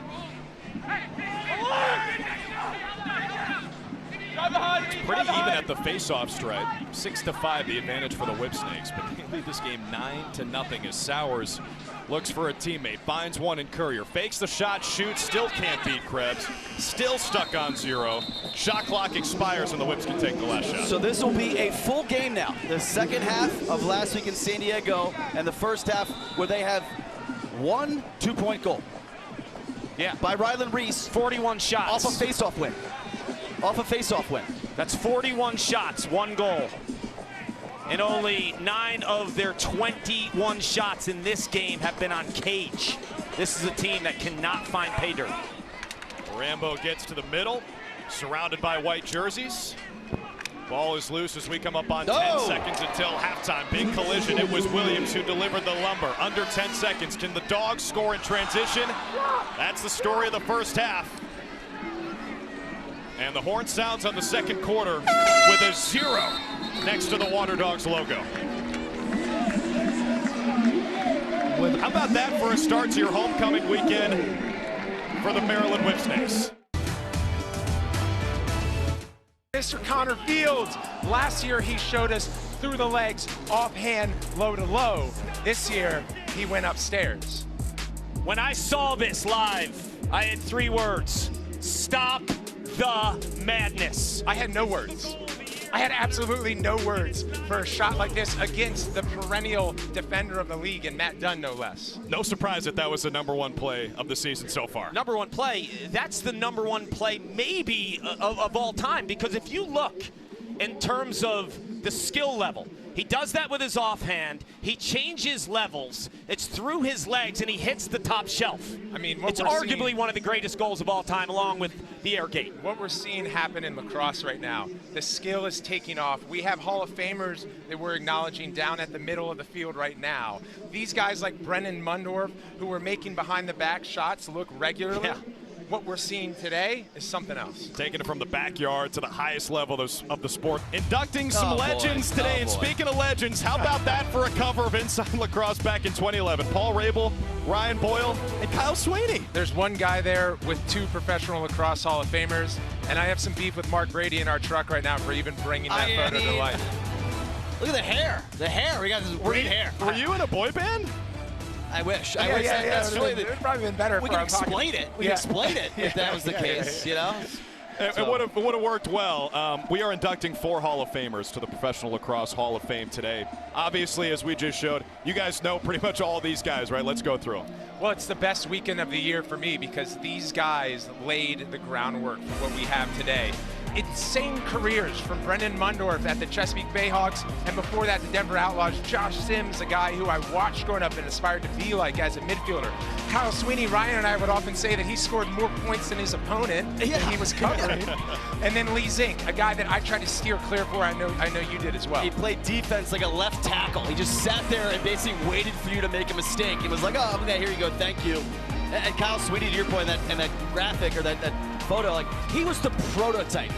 It's pretty even at the face-off stripe. 6-5, the advantage for the Whipsnakes. But they lead this game 9-0 as Sowers looks for a teammate, finds one in Courier, fakes the shot, shoots, still can't beat Krebs, still stuck on 0. Shot clock expires and the Whips can take the last shot. So this will be a full game now. The second half of last week in San Diego and the first half where they have one 2-point goal. Yeah. By Ryland Reese. 41 shots. Off a face-off win. That's 41 shots, 1 goal. And only 9 of their 21 shots in this game have been on cage. This is a team that cannot find pay dirt. Rambo gets to the middle, surrounded by white jerseys. Ball is loose as we come up on 10 seconds until halftime. Big collision. It was Williams who delivered the lumber. Under 10 seconds. Can the Dogs score in transition? That's the story of the first half. And the horn sounds on the second quarter with a 0 next to the Waterdogs logo. How about that for a start to your homecoming weekend for the Maryland Whipsnakes? Mr. Connor Fields, last year he showed us through the legs, offhand, low to low. This year, he went upstairs. When I saw this live, I had 3 words. Stop the madness. I had no words. I had absolutely no words for a shot like this against the perennial defender of the league, and Matt Dunn, no less. No surprise that that was the #1 play of the season so far. #1 play, that's the #1 play maybe of all time, because if you look in terms of the skill level, he does that with his offhand. He changes levels. It's through his legs, and he hits the top shelf. I mean, it's arguably one of the greatest goals of all time, along with the air gate. What we're seeing happen in lacrosse right now, the skill is taking off. We have Hall of Famers that we're acknowledging down at the middle of the field right now. These guys like Brennan Mundorf, who were making behind-the-back shots look regularly. Yeah. What we're seeing today is something else. Taking it from the backyard to the highest level of the sport. Inducting some legends today. And speaking of legends, how about that for a cover of Inside Lacrosse back in 2011? Paul Rabil, Ryan Boyle, and Kyle Sweeney. There's one guy there with 2 professional lacrosse Hall of Famers, and I have some beef with Mark Brady in our truck right now for even bringing that photo to life. Look at the hair. The hair. We got this green hair. Were you in a boy band? I wish. Yeah, it would have probably been better. We can explain it. We can explain it if that was the case, you know? It would have worked well. We are inducting 4 Hall of Famers to the Professional Lacrosse Hall of Fame today. Obviously, as we just showed, you guys know pretty much all these guys, right? Let's go through them. Well, it's the best weekend of the year for me because these guys laid the groundwork for what we have today. Insane careers from Brendan Mundorf at the Chesapeake Bayhawks, and before that, the Denver Outlaws. Josh Sims, a guy who I watched growing up and aspired to be like as a midfielder. Kyle Sweeney, Ryan and I would often say that he scored more points than his opponent that he was covering. And then Lee Zink, a guy that I tried to steer clear for. I know you did as well. He played defense like a left tackle. He just sat there and basically waited for you to make a mistake. He was like, oh, okay, here you go, thank you. And Kyle Sweeney, to your point, in that graphic or that photo, like, he was the prototype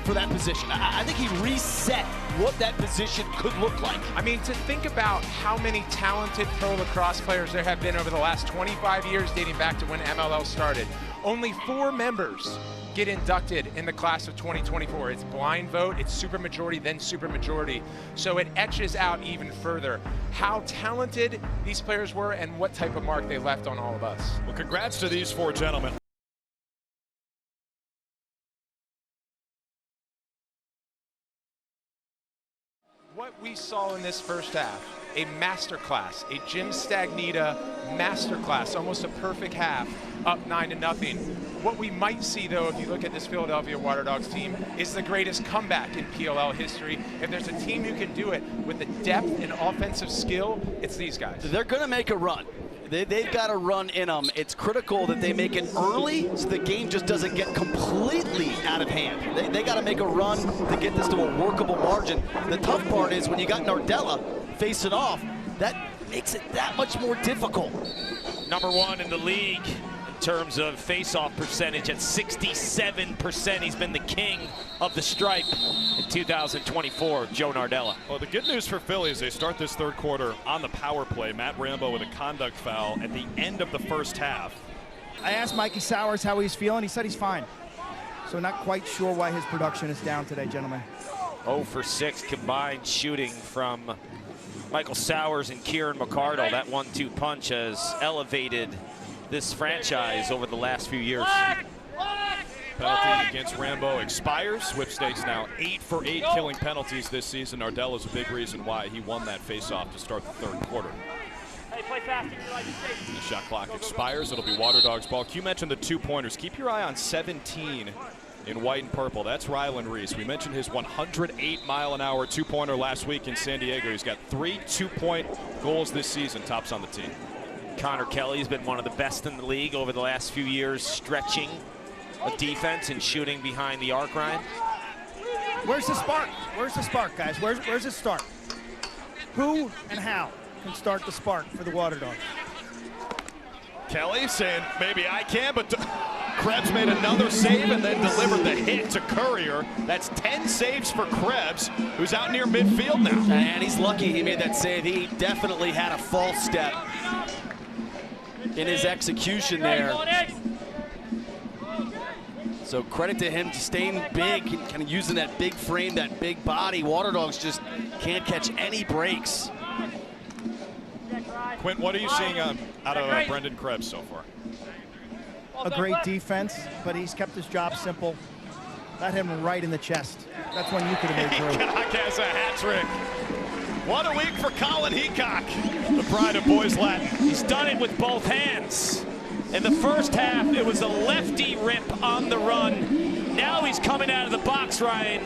for that position. I think he reset what that position could look like. I mean, to think about how many talented pro lacrosse players there have been over the last 25 years, dating back to when MLL started. Only 4 members get inducted in the class of 2024. It's blind vote, it's supermajority, then supermajority. So it etches out even further how talented these players were and what type of mark they left on all of us. Well, congrats to these 4 gentlemen. What we saw in this first half, a masterclass, a Jim Stagnita masterclass, almost a perfect half, up 9-0. What we might see, though, if you look at this Philadelphia Waterdogs team, is the greatest comeback in PLL history. If there's a team who can do it with the depth and offensive skill, it's these guys. They're going to make a run. They've got a run in them. It's critical that they make it early so the game just doesn't get completely out of hand. They got to make a run to get this to a workable margin. The tough part is when you got Nardella facing off, that makes it that much more difficult. #1 in the league in terms of face-off percentage at 67%. He's been the king of the stripe in 2024, Joe Nardella. Well, the good news for Philly is they start this third quarter on the power play. Matt Rambo with a conduct foul at the end of the first half. I asked Mikey Sowers how he's feeling. He said he's fine. So not quite sure why his production is down today, gentlemen. 0 for 6 combined shooting from Michael Sowers and Kieran McCardle. That 1-2 punch has elevated this franchise over the last few years. Penalty against Rambo expires. Whipsnakes now 8 for 8 killing penalties this season. Nardella's a big reason why he won that face-off to start the third quarter. Hey, play fast. The shot clock expires. It'll be Waterdogs ball. Q mentioned the 2-pointers. Keep your eye on 17 in white and purple. That's Rylan Reese. We mentioned his 108-mile-an-hour 2-pointer last week in San Diego. He's got 3 2-point goals this season. Tops on the team. Connor Kelly's been one of the best in the league over the last few years, stretching a defense and shooting behind the arc, Ryan. Where's the spark? Where's the spark, guys? Where's it start? Who and how can start the spark for the Waterdogs? Kelly saying, maybe I can, but Krebs made another save and then delivered the hit to Courier. That's 10 saves for Krebs, who's out near midfield now. And he's lucky he made that save. He definitely had a false step in his execution there. So credit to him to staying big, kind of using that big frame, that big body. Waterdogs just can't catch any breaks. Quint, what are you seeing out of Brendan Krebs so far? A great defense, but he's kept his job simple. That hit him right in the chest. That's one you could have made through. Heacock has a hat trick. What a week for Colin Heacock, the pride of Boys Latin. He's done it with both hands. In the first half, it was a lefty rip on the run. Now he's coming out of the box, Ryan.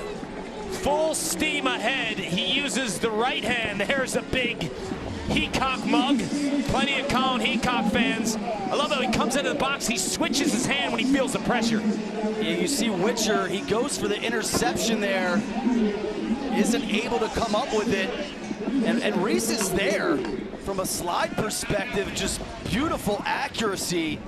Full steam ahead. He uses the right hand. There's a big Heacock mug. Plenty of Colin Heacock fans. I love how he comes into the box. He switches his hand when he feels the pressure. Yeah, you see Witcher, he goes for the interception there. Isn't able to come up with it. And Reese is there from a slide perspective. Just beautiful accuracy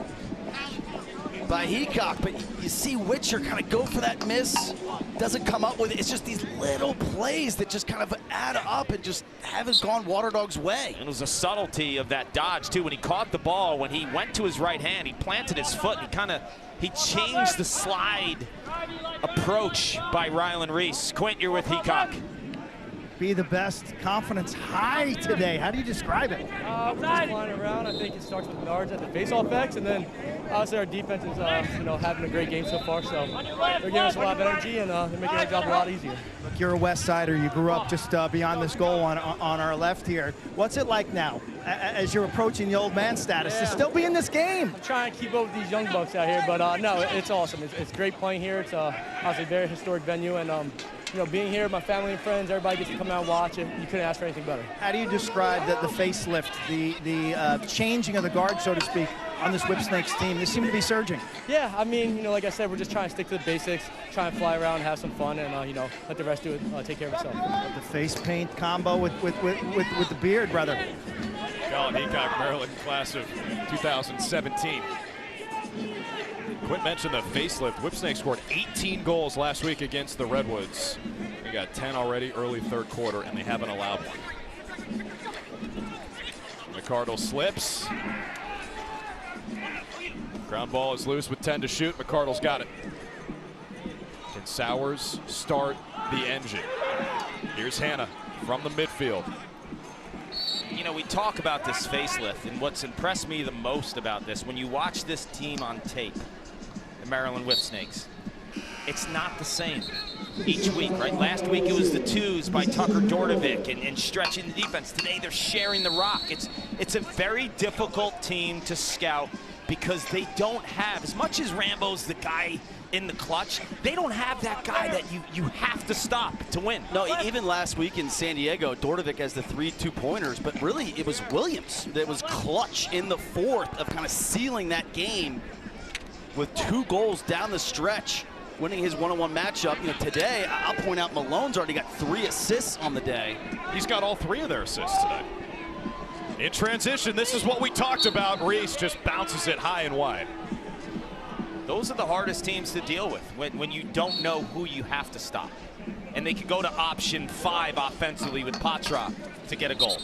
by Heacock. But you see Witcher kind of go for that miss. Doesn't come up with it. It's just these little plays that just kind of add up and just haven't gone Waterdogs' way. It was a subtlety of that dodge, too. When he caught the ball, when he went to his right hand, he planted his foot. He changed the slide approach by Rylan Reese. Quint, you're with Heacock. Be the best. Confidence high today. How do you describe it? We're just flying around. I think it starts with yards at the face-off X, and then obviously our defense is having a great game so far. So they're giving us a lot of energy, and they're making our job a lot easier. Look, you're a West Sider. You grew up just beyond this goal on our left here. What's it like now, as you're approaching the old man status, to still be in this game? I'm trying to keep up with these young bucks out here, but no, it's awesome. It's great playing here. It's obviously a very historic venue, and being here with my family and friends, everybody gets to come out and watch it. You couldn't ask for anything better. How do you describe the facelift, the changing of the guard, so to speak, on this Whipsnakes team? They seem to be surging. Yeah, I mean, like I said, we're just trying to stick to the basics, try and fly around, have some fun, and let the rest do it, take care of itself. The face paint combo with the beard, brother. Colin Heacock, Maryland class of 2017. Quint mentioned the facelift. Whipsnakes scored 18 goals last week against the Redwoods. They got 10 already early third quarter, and they haven't allowed one. McCardle slips. Ground ball is loose with 10 to shoot. McCardle's got it. Can Sowers start the engine? Here's Hannah from the midfield. We talk about this facelift, and what's impressed me the most about this, when you watch this team on tape, the Maryland Whipsnakes, it's not the same each week, right? Last week it was the twos by Tucker Dordovic and stretching the defense. Today they're sharing the rock. It's a very difficult team to scout because they don't have, as much as Rambo's the guy in the clutch, they don't have that guy that you have to stop to win. No, even last week in San Diego, Dordovic has the 3 2-pointers, but really it was Williams that was clutch in the fourth of kind of sealing that game with 2 goals down the stretch, winning his one-on-one matchup. Today, I'll point out Malone's already got 3 assists on the day. He's got all 3 of their assists today. In transition, this is what we talked about. Reese just bounces it high and wide. Those are the hardest teams to deal with when you don't know who you have to stop. And they can go to option 5 offensively with Patra to get a goal.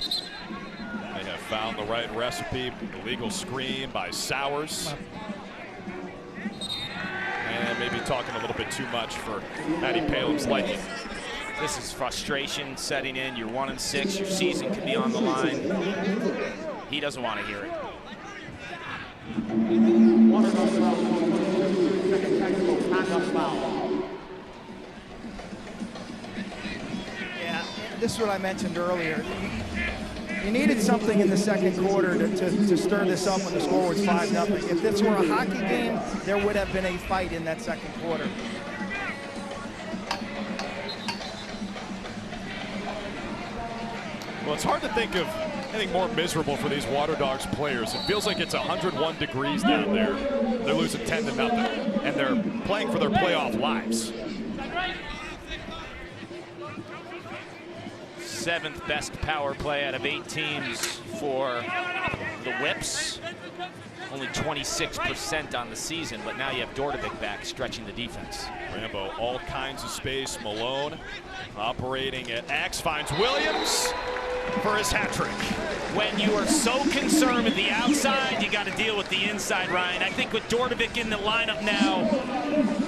They have found the right recipe. Illegal screen by Sowers. And maybe talking a little bit too much for Matty Palem's liking. This is frustration setting in. You're 1-6. Your season could be on the line. He doesn't want to hear it. Yeah, this is what I mentioned earlier. You needed something in the second quarter to stir this up when the score was 5-0. If this were a hockey game, there would have been a fight in that second quarter. Well, it's hard to think of anything more miserable for these Waterdogs players. It feels like it's 101 degrees down there. They're losing 10-0, and they're playing for their playoff lives. 7th best power play out of 8 teams for the Whips. Only 26% on the season, but now you have Dordovic back stretching the defense. Rambo, all kinds of space. Malone operating at X, finds Williams for his hat trick. When you are so concerned with the outside, you got to deal with the inside, Ryan. I think with Dordovic in the lineup now,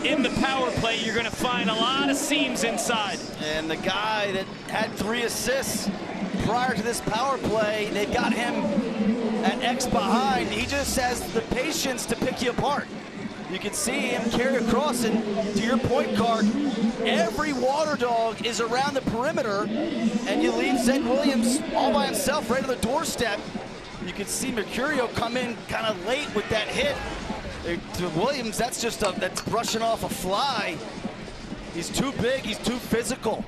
in the power play, you're going to find a lot of seams inside. And the guy that had 3 assists prior to this power play, they've got him at X behind. He just has the patience to pick you apart. You can see him carry across, and to your point, Clark, every Waterdog is around the perimeter, and you leave Zed Williams all by himself right on the doorstep. You can see Mercurio come in kind of late with that hit. To Williams, that's brushing off a fly. He's too big, he's too physical.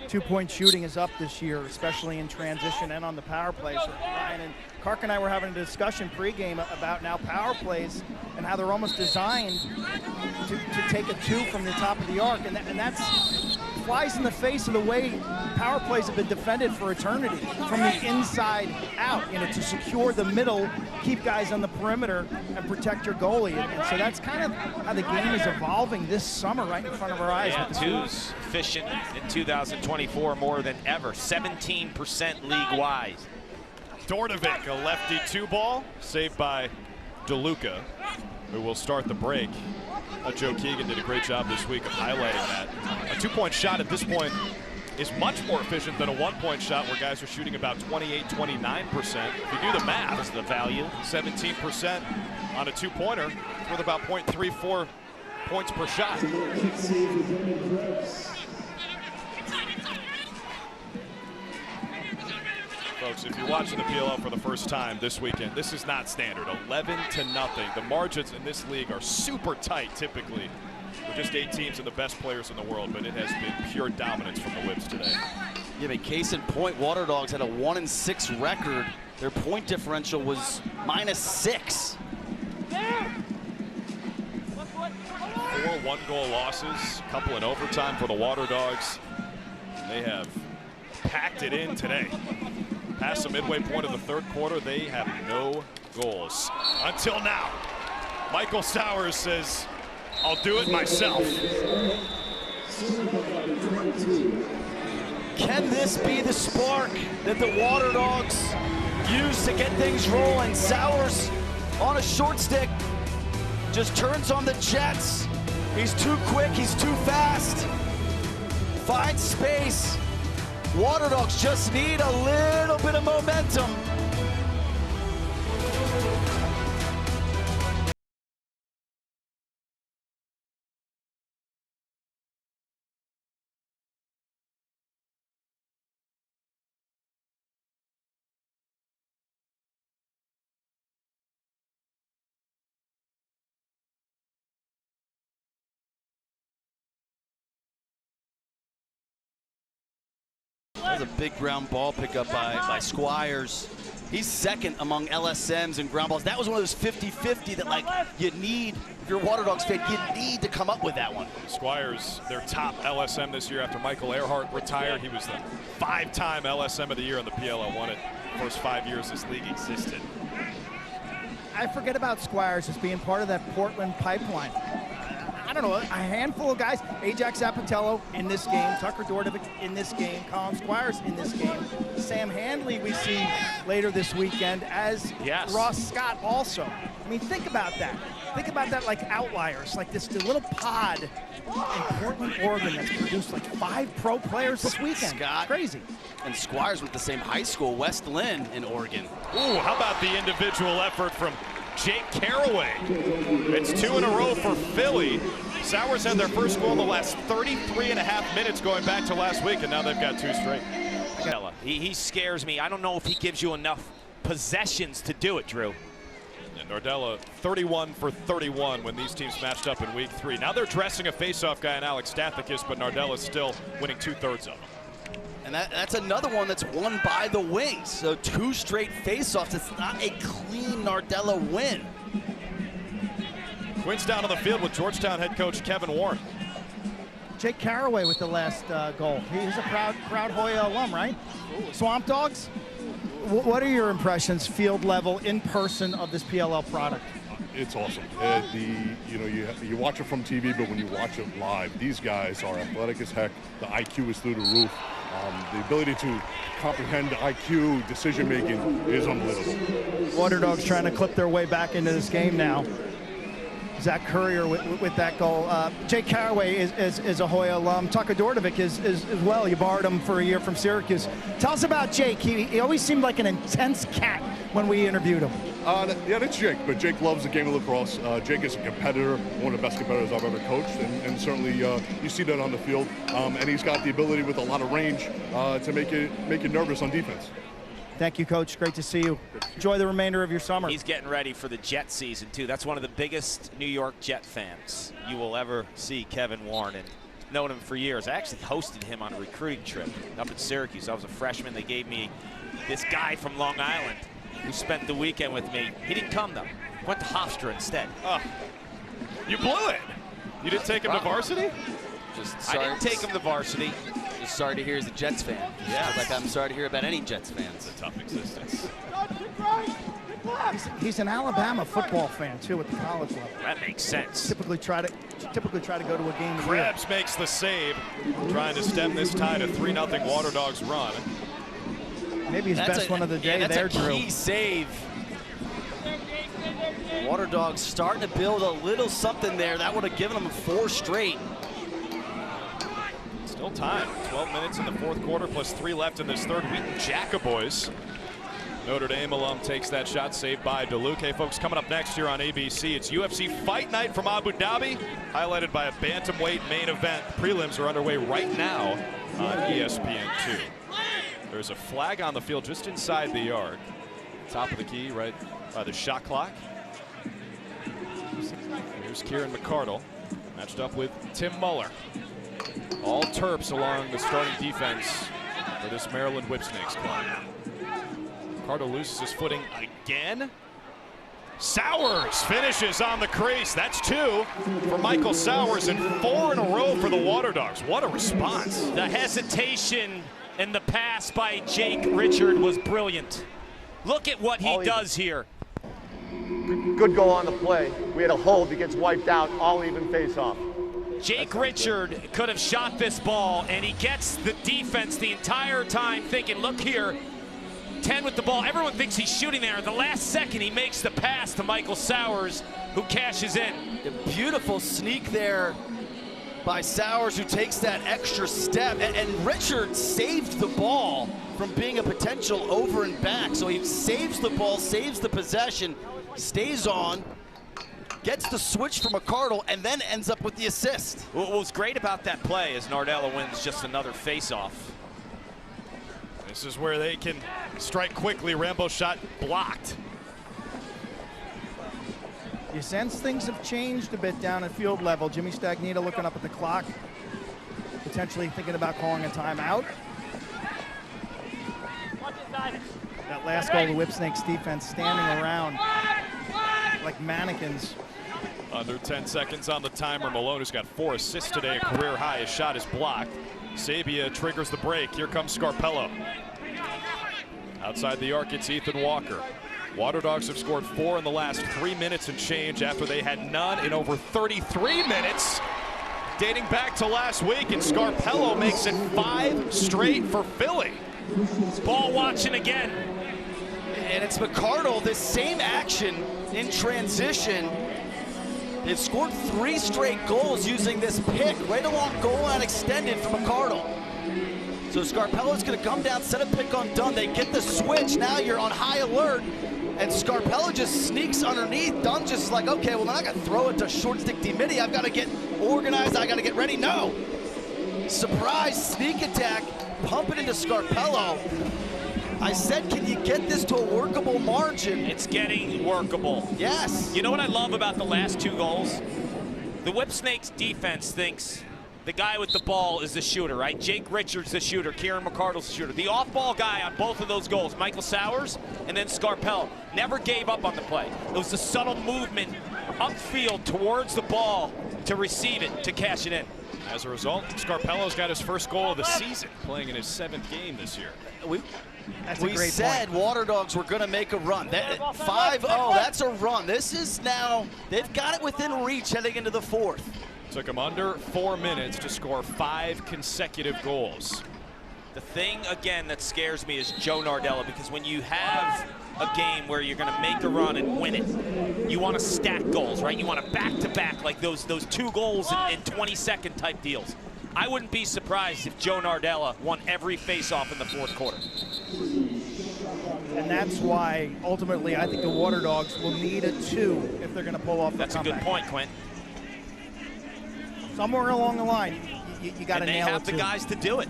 2-point shooting is up this year, especially in transition and on the power plays. Ryan and Kark and I were having a discussion pregame about now power plays and how they're almost designed to take a 2 from the top of the arc, and that's flies in the face of the way power plays have been defended for eternity, from the inside out, to secure the middle, keep guys on the perimeter, and protect your goalie. And so that's kind of how the game is evolving this summer right in front of our eyes. Yeah, with the two's efficient in 2024 more than ever, 17% league-wide. Dordovic, a lefty 2-ball, saved by DeLuca, who will start the break. Joe Keegan did a great job this week of highlighting that. A 2-point shot at this point is much more efficient than a 1-point shot where guys are shooting about 28, 29%. If you do the math, that's the value. 17% on a 2-pointer with about 0.34 points per shot. Folks, if you're watching the PLL for the first time this weekend, this is not standard. 11-0. The margins in this league are super tight typically. With just 8 teams and the best players in the world, but it has been pure dominance from the Whips today. Yeah, but case in point, Waterdogs had a 1-6 record. Their point differential was -6. 4 one-goal losses, a couple in overtime for the Waterdogs. They have packed it in today. Past the midway point of the third quarter, they have no goals. Until now. Michael Sowers says, I'll do it myself. Can this be the spark that the Waterdogs use to get things rolling? Sowers on a short stick just turns on the jets. He's too quick, he's too fast. Finds space. Waterdogs just need a little bit of momentum. That was a big ground ball pickup by Squires. He's second among LSMs and ground balls. That was one of those 50-50 that, like, you need, if you're a Waterdogs fan, you need to come up with that one. Squires, their top LSM this year after Michael Earhart retired. He was the 5-time LSM of the year in the PLL. Won it the first 5 years this league existed. I forget about Squires as being part of that Portland pipeline. I don't know, a handful of guys. Ajax Apatello in this game, Tucker Dordovic in this game, Colin Squires in this game. Sam Handley we see later this weekend, as Ross Scott also. I mean, think about that. Think about that like outliers, like this little pod in Portland, Oregon that's produced like 5 pro players this weekend. Scott. Crazy. And Squires went to the same high school, West Lynn in Oregon. Ooh, how about the individual effort from Jake Caraway? It's 2 in a row for Philly. Sowers had their first goal in the last 33.5 minutes going back to last week, and now they've got 2 straight. He scares me. I don't know if he gives you enough possessions to do it, Drew. And Nardella 31 for 31 when these teams matched up in week 3. Now they're dressing a face-off guy in Alex Stathakis, but Nardella's still winning 2/3 of them. And that's another one that's won by the wings. So 2 straight face-offs. It's not a clean Nardella win. Quint's down on the field with Georgetown head coach Kevin Warren. Jake Caraway with the last goal. He's a proud Hoya alum, right? Swamp Dogs? What are your impressions, field level, in person, of this PLL product? It's awesome. You watch it from TV, but when you watch it live, these guys are athletic as heck. The IQ is through the roof. The ability to comprehend IQ decision-making is unbelievable. Waterdogs trying to clip their way back into this game now. Zach Courier with that goal. Jake Caraway is a Hoya alum. Tucker Dordovic is as well. You borrowed him for a year from Syracuse. Tell us about Jake. He always seemed like an intense cat when we interviewed him. Yeah, that's Jake, but Jake loves the game of lacrosse. Jake is a competitor, one of the best competitors I've ever coached, and certainly you see that on the field. And he's got the ability with a lot of range to make you nervous on defense. Thank you, Coach. Great to see you. Enjoy the remainder of your summer. He's getting ready for the Jet season, too. That's one of the biggest New York Jet fans you will ever see, Kevin Warren. And known him for years. I actually hosted him on a recruiting trip up in Syracuse. I was a freshman. They gave me this guy from Long Island who spent the weekend with me. He didn't come, though. Went to Hofstra instead. Oh, you blew it. You didn't take him to varsity? I didn't take him to varsity. Just sorry to hear he's a Jets fan. Yeah, like I'm sorry to hear about any Jets fans. It's a tough existence. He's an Alabama football fan too at the college level. That makes sense. Typically try to go to a game. Krebs makes the save, trying to stem this tide. A 3-0 Waterdogs run. Maybe his best one of the day there, Drew. That's a key save. Waterdogs starting to build a little something there. That would have given them 4 straight. Still time. 12 minutes in the fourth quarter, plus 3 left in this third. Wheaton Jacoboys. Notre Dame alum takes that shot, saved by DeLuke. Hey, folks, coming up next here on ABC, it's UFC Fight Night from Abu Dhabi, highlighted by a bantamweight main event. Prelims are underway right now on ESPN2. There's a flag on the field just inside the yard. Top of the key, right by the shot clock. Here's Kieran McCardle, matched up with Tim Muller. All Terps along the starting defense for this Maryland Whipsnakes club. McCardle loses his footing again. Sowers finishes on the crease. That's 2 for Michael Sowers and 4 in a row for the Waterdogs. What a response. The hesitation and the pass by Jake Richard was brilliant. Look at what he does here. Good goal on the play. We had a hold that gets wiped out, all even face off. Jake Richard could have shot this ball, and he gets the defense the entire time thinking, look here, 10 with the ball. Everyone thinks he's shooting there. At the last second, he makes the pass to Michael Sowers, who cashes in. A beautiful sneak there by Sowers, who takes that extra step. And Richard saved the ball from being a potential over and back. So he saves the ball, saves the possession, stays on, gets the switch from McCardle, and then ends up with the assist. What was great about that play is Nardella wins just another face-off. This is where they can strike quickly. Rambo shot blocked. You sense things have changed a bit down at field level. Jimmy Stagnita looking up at the clock, potentially thinking about calling a timeout. That last goal, the Whipsnakes defense standing around like mannequins. Under 10 seconds on the timer. Malone, who's got 4 assists today, a career high. His shot is blocked. Sabia triggers the break. Here comes Scarpello. Outside the arc, it's Ethan Walker. Waterdogs have scored 4 in the last 3 minutes and change after they had none in over 33 minutes, dating back to last week, and Scarpello makes it 5 straight for Philly. Ball watching again. And it's McCardle, this same action in transition. They've scored 3 straight goals using this pick right along goal line extended from McCardle. So Scarpello's going to come down, set a pick on Dunn. They get the switch. Now you're on high alert. And Scarpello just sneaks underneath. Dunn just like, okay, well, I'm not going to throw it to short stick Dimity. I've got to get organized. I got to get ready. No. Surprise sneak attack. Pump it into Scarpello. I said, can you get this to a workable margin? It's getting workable. Yes. You know what I love about the last 2 goals? The Whipsnakes defense thinks the guy with the ball is the shooter, right? Jake Richards the shooter, Kieran McCardle's the shooter. The off-ball guy on both of those goals, Michael Sowers and then Scarpello, never gave up on the play. It was a subtle movement upfield towards the ball to receive it, to cash it in. As a result, Scarpello's got his first goal of the season, playing in his 7th game this year. We said Waterdogs were going to make a run. 5-0, that's a run. This is now, they've got it within reach heading into the 4th. Took him under 4 minutes to score 5 consecutive goals. The thing, again, that scares me is Joe Nardella, because when you have a game where you're going to make a run and win it, you want to stack goals, right? You want to back-to-back, like those 2 goals in 20-second type deals. I wouldn't be surprised if Joe Nardella won every face-off in the 4th quarter. And that's why, ultimately, I think the Waterdogs will need a 2 if they're going to pull off That's a a good point, Quint. Somewhere along the line, you got to nail it. And they have the guys to do it.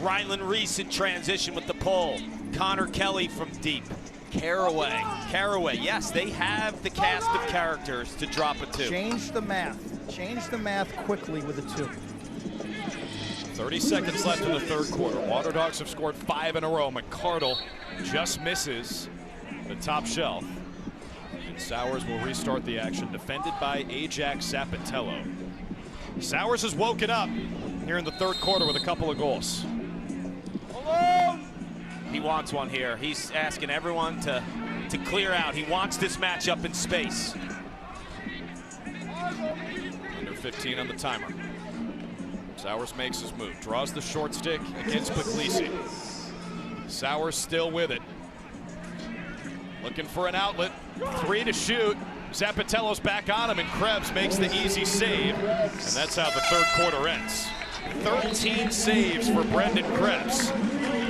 Ryland Reese in transition with the pull. Connor Kelly from deep. Caraway, yes, they have the cast of characters to drop a 2. Change the math quickly with a 2. 30 seconds left in the third quarter. Waterdogs have scored 5 in a row. McCardle just misses the top shelf. And Sowers will restart the action, defended by Ajax Zapatello. Sowers has woken up here in the third quarter with a couple of goals. He wants one here. He's asking everyone to clear out. He wants this matchup in space. Under 15 on the timer. Sowers makes his move, draws the short stick against Puglisi. Sowers still with it. Looking for an outlet, 3 to shoot. Zapatello's back on him, and Krebs makes the easy save. And that's how the third quarter ends. 13 saves for Brendan Krebs.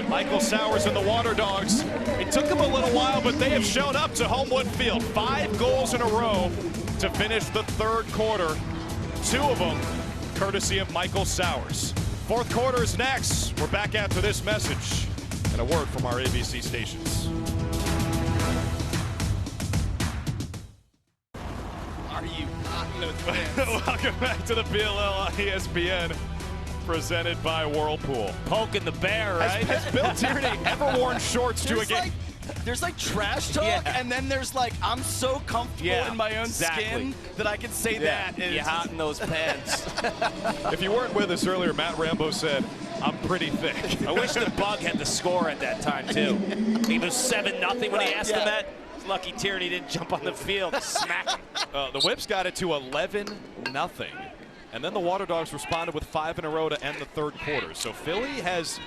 Michael Sowers and the Waterdogs. It took them a little while, but they have shown up to Homewood Field. 5 goals in a row to finish the third quarter. 2 of them courtesy of Michael Sowers. Fourth quarter is next. We're back after this message and a word from our ABC stations. Are you not those fans? Welcome back to the PLL on ESPN, presented by Whirlpool. Poking the bear, right? Has Bill Tierney ever worn shorts to a game? There's like trash talk, and then there's like, I'm so comfortable in my own skin that I can say that. You're hot in those pants. If you weren't with us earlier, Matt Rambo said, I'm pretty thick. I wish the Bug had the score at that time, too. He was 7-0 when he asked him that. Lucky Tierney didn't jump on the field. Smack him. The Whips got it to 11-0. And then the Waterdogs responded with 5 in a row to end the third quarter. So Philly has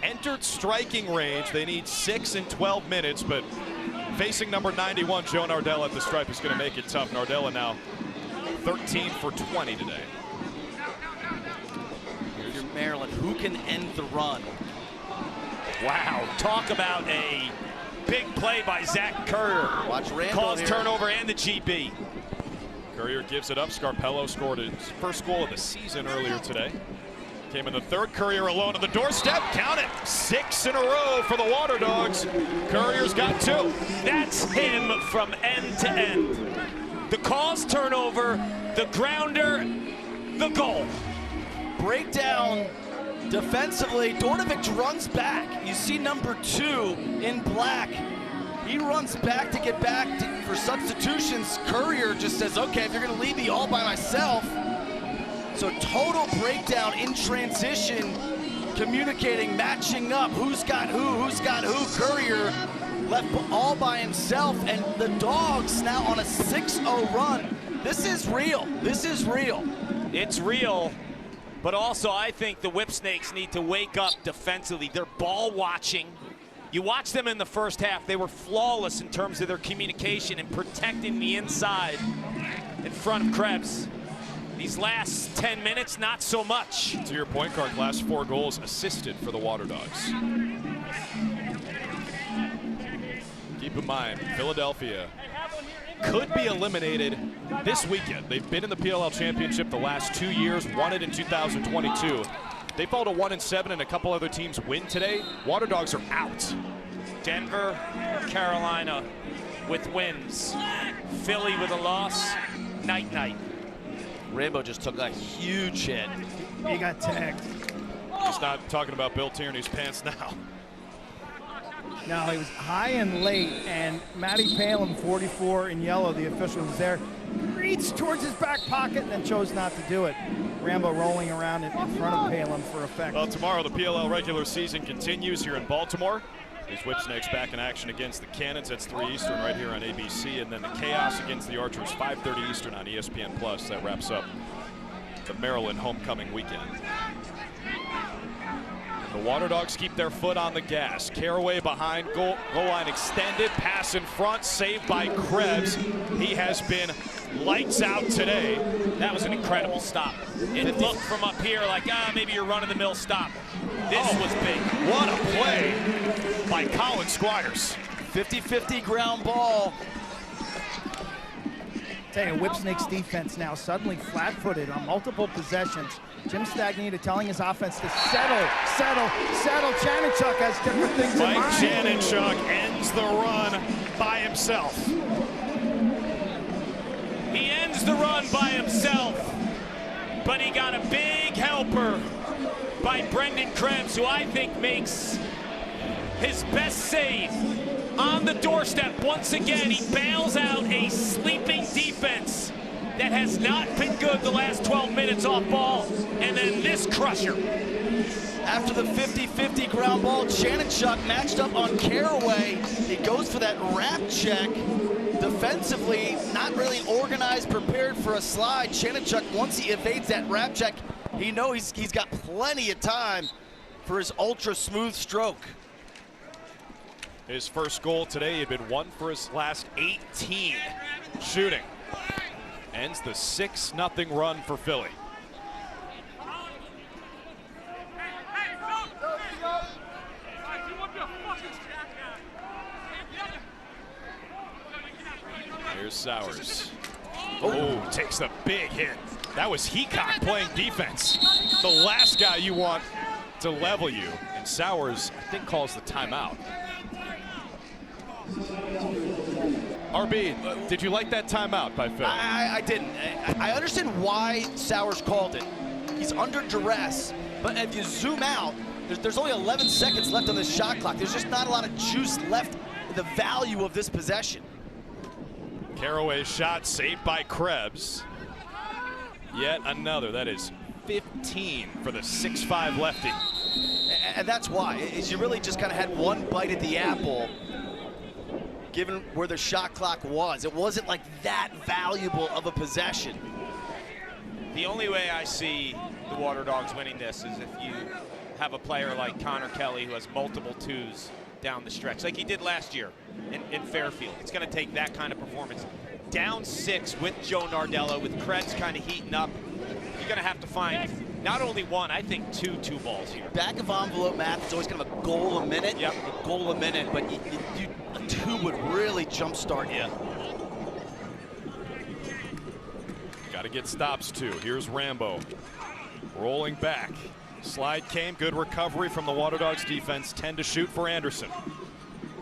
entered striking range. They need 6 in 12 minutes, but facing number 91, Joe Nardella at the stripe, is going to make it tough. Nardella now 13 for 20 today. Here's Maryland. Who can end the run? Wow, talk about a big play by Zach Currier. Watch Randall Calls here. turnover and the GB. Currier gives it up. Scarpello scored his first goal of the season earlier today. Came in the third. Currier alone on the doorstep. Count it. 6 in a row for the Waterdogs. Currier's got 2. That's him from end to end. The calls turnover, the grounder, the goal. Breakdown defensively. Dornovic runs back. You see number 2 in black. He runs back to get back for substitutions. Currier just says, okay, if you're going to leave me all by myself. So total breakdown in transition, communicating, matching up. Who's got who? Currier left all by himself, and the Dogs now on a 6-0 run. This is real. It's real, but also I think the Whipsnakes need to wake up defensively. They're ball watching. You watch them in the first half. They were flawless in terms of their communication and protecting the inside in front of Krebs. These last 10 minutes, not so much. To your point, Clark, last 4 goals assisted for the Waterdogs. Keep in mind, Philadelphia could be eliminated this weekend. They've been in the PLL championship the last 2 years, won it in 2022. They fall to 1-7, and a couple other teams win today. Waterdogs are out. Denver, Carolina with wins. Philly with a loss. Night-night. Rambo just took a huge hit. He got tagged. He's not talking about Bill Tierney's pants now. No, he was high and late, and Matty Palin, 44 in yellow, the official was there, reached towards his back pocket and then chose not to do it. Rambo rolling around in front of Palin for effect. Well, tomorrow the PLL regular season continues here in Baltimore. These Whipsnakes back in action against the Cannons. That's 3 Eastern right here on ABC. And then the Chaos against the Archers, 5:30 Eastern on ESPN+. That wraps up the Maryland homecoming weekend. The Waterdogs keep their foot on the gas. Caraway behind, goal line extended, pass in front, saved by Krebs. He has been lights out today. That was an incredible stop. It looked from up here like, maybe your run-of-the-mill stop. This was big. What a play. by Colin Squires. 50-50 ground ball. Tell you, Whipsnakes defense now suddenly flat-footed on multiple possessions. Jim Stagnita telling his offense to settle. Kessenich has different things in mind. Mike Kessenich ends the run by himself. He ends the run by himself, but he got a big helper by Brendan Krebs, who I think makes his best save on the doorstep. Once again, he bails out a sleeping defense that has not been good the last 12 minutes off ball, and then this crusher. After the 50-50 ground ball, Kessenich matched up on Caraway. He goes for that wrap check. Defensively, not really organized, prepared for a slide. Kessenich, once he evades that wrap check, he knows he's got plenty of time for his ultra smooth stroke. His first goal today, he had been 1 for his last 18 shooting. Ends the 6-0 run for Philly. Here's Sowers. Oh, takes the big hit. That was Heacock playing defense. The last guy you want to level you. And Sowers, I think, calls the timeout. RB, did you like that timeout by Phil? I didn't. I understand why Sowers called it. He's under duress, but if you zoom out, there's only 11 seconds left on the shot clock. There's just not a lot of juice left in the value of this possession. Caraway's shot saved by Krebs. Yet another. That is 15 for the 6'5 lefty. And that's why, is you really just kind of had one bite at the apple, given where the shot clock was. It wasn't like that valuable of a possession. The only way I see the Waterdogs winning this is if you have a player like Connor Kelly who has multiple twos down the stretch, like he did last year in Fairfield. It's going to take that kind of performance. Down 6 with Joe Nardello, with Krebs kind of heating up, you're going to have to find not only one, I think two balls here. Back of envelope math is always kind of a goal a minute. Yep. A goal a minute, but a 2 would really jumpstart you. Got to get stops too. Here's Rambo rolling back. Slide came, good recovery from the Waterdogs defense. 10 to shoot for Anderson.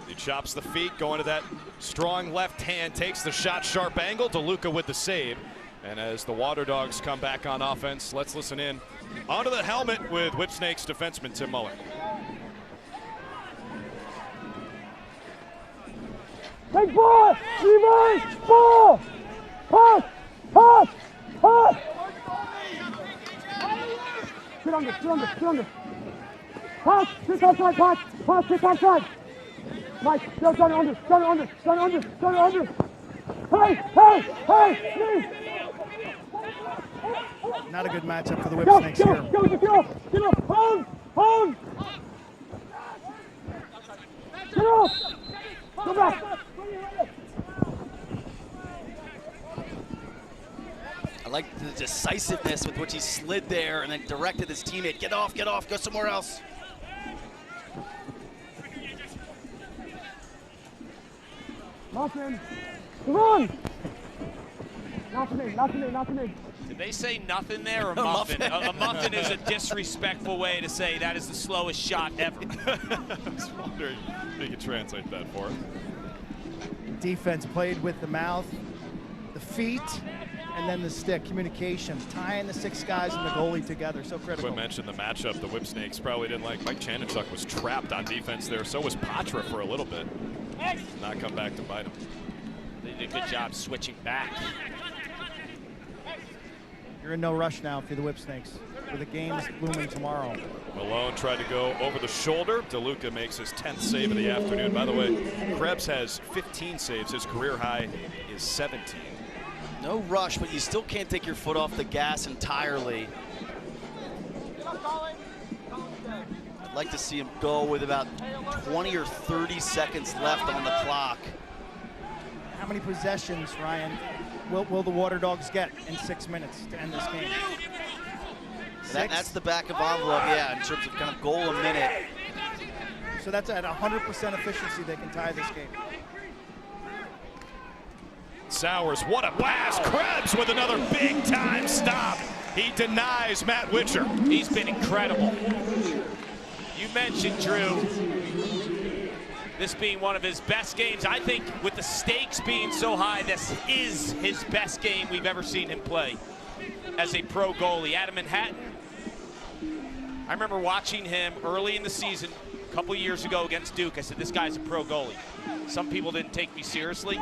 He chops the feet, going to that strong left hand, takes the shot, sharp angle. DeLuca with the save. And as the Waterdogs come back on offense, let's listen in onto the helmet with Whipsnakes defenseman Tim Muller. Take ball! Reverse! Ball! Pass! Pass! Pass! Sit under, sit under, sit under. Pass! Sit outside, pass! Pass, sit outside! Mike, go down under, down under, down under, down under! Hey! Hey! Hey! Please! Not a good matchup for the Whipsnakes here. Get up! Hold! Hold! Get up! Go back! I like the decisiveness with which he slid there and then directed his teammate. Get off, go somewhere else. Nothing. Run! Nothing. Did they say nothing there or muffin? A muffin is a disrespectful way to say that is the slowest shot ever. I was wondering if you could translate that for us. Defense played with the mouth, the feet, and then the stick. Communication, tying the 6 guys and the goalie together, so critical. Quint mentioned the matchup the Whipsnakes probably didn't like. Mike Kessenich was trapped on defense there. So was Patra for a little bit. Not come back to bite him. They did a good job switching back. You're in no rush now if you're the Whipsnakes, for the game's looming tomorrow. Malone tried to go over the shoulder. DeLuca makes his 10th save of the afternoon. By the way, Krebs has 15 saves. His career high is 17. No rush, but you still can't take your foot off the gas entirely. I'd like to see him go with about 20 or 30 seconds left on the clock. How many possessions, Ryan, will the Waterdogs get in 6 minutes to end this game? That's the back of envelope, yeah, in terms of kind of goal a minute. So that's at 100% efficiency they can tie this game. Sowers, what a blast. Krebs with another big-time stop. He denies Matt Witcher. He's been incredible. You mentioned, Drew, this being one of his best games. I think with the stakes being so high, this is his best game we've ever seen him play as a pro goalie. Adam Manhattan, I remember watching him early in the season, a couple years ago against Duke. I said, this guy's a pro goalie. Some people didn't take me seriously.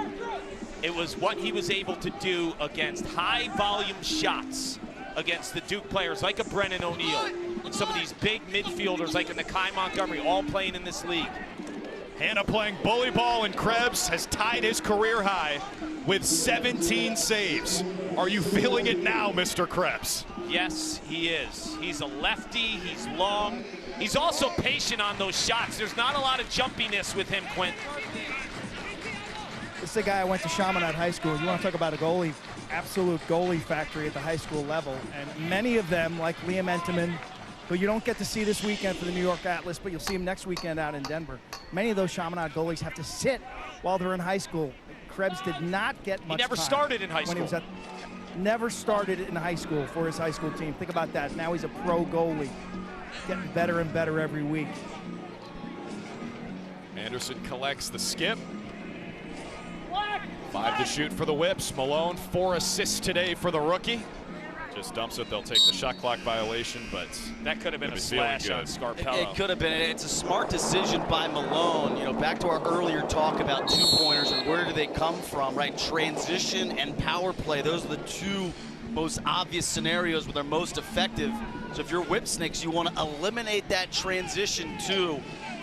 It was what he was able to do against high volume shots against the Duke players like a Brennan O'Neill and some of these big midfielders like a Nakai Montgomery, all playing in this league. Hanna playing bully ball, and Krebs has tied his career high with 17 saves. Are you feeling it now, Mr. Krebs? Yes, he is. He's a lefty, he's long. He's also patient on those shots. There's not a lot of jumpiness with him, Quint. This is the guy I went to Chaminade High School. You want to talk about a goalie, absolute goalie factory at the high school level. And many of them, like Liam Entenmann, who you don't get to see this weekend for the New York Atlas, but you'll see him next weekend out in Denver. Many of those Chaminade goalies have to sit while they're in high school. Krebs did not get much time. He never started in high school. Never started in high school for his high school team. Think about that. Now he's a pro goalie, getting better and better every week. Anderson collects the skip. 5 to shoot for the Whips. Malone, 4 assists today for the rookie. Just dumps it. They'll take the shot clock violation, but that could have been a slash on Scarpello. It could have been. It's a smart decision by Malone. You know, back to our earlier talk about two-pointers and where do they come from, right? Transition and power play. Those are the two most obvious scenarios where they're most effective. So if you're Whipsnakes, you want to eliminate that transition too.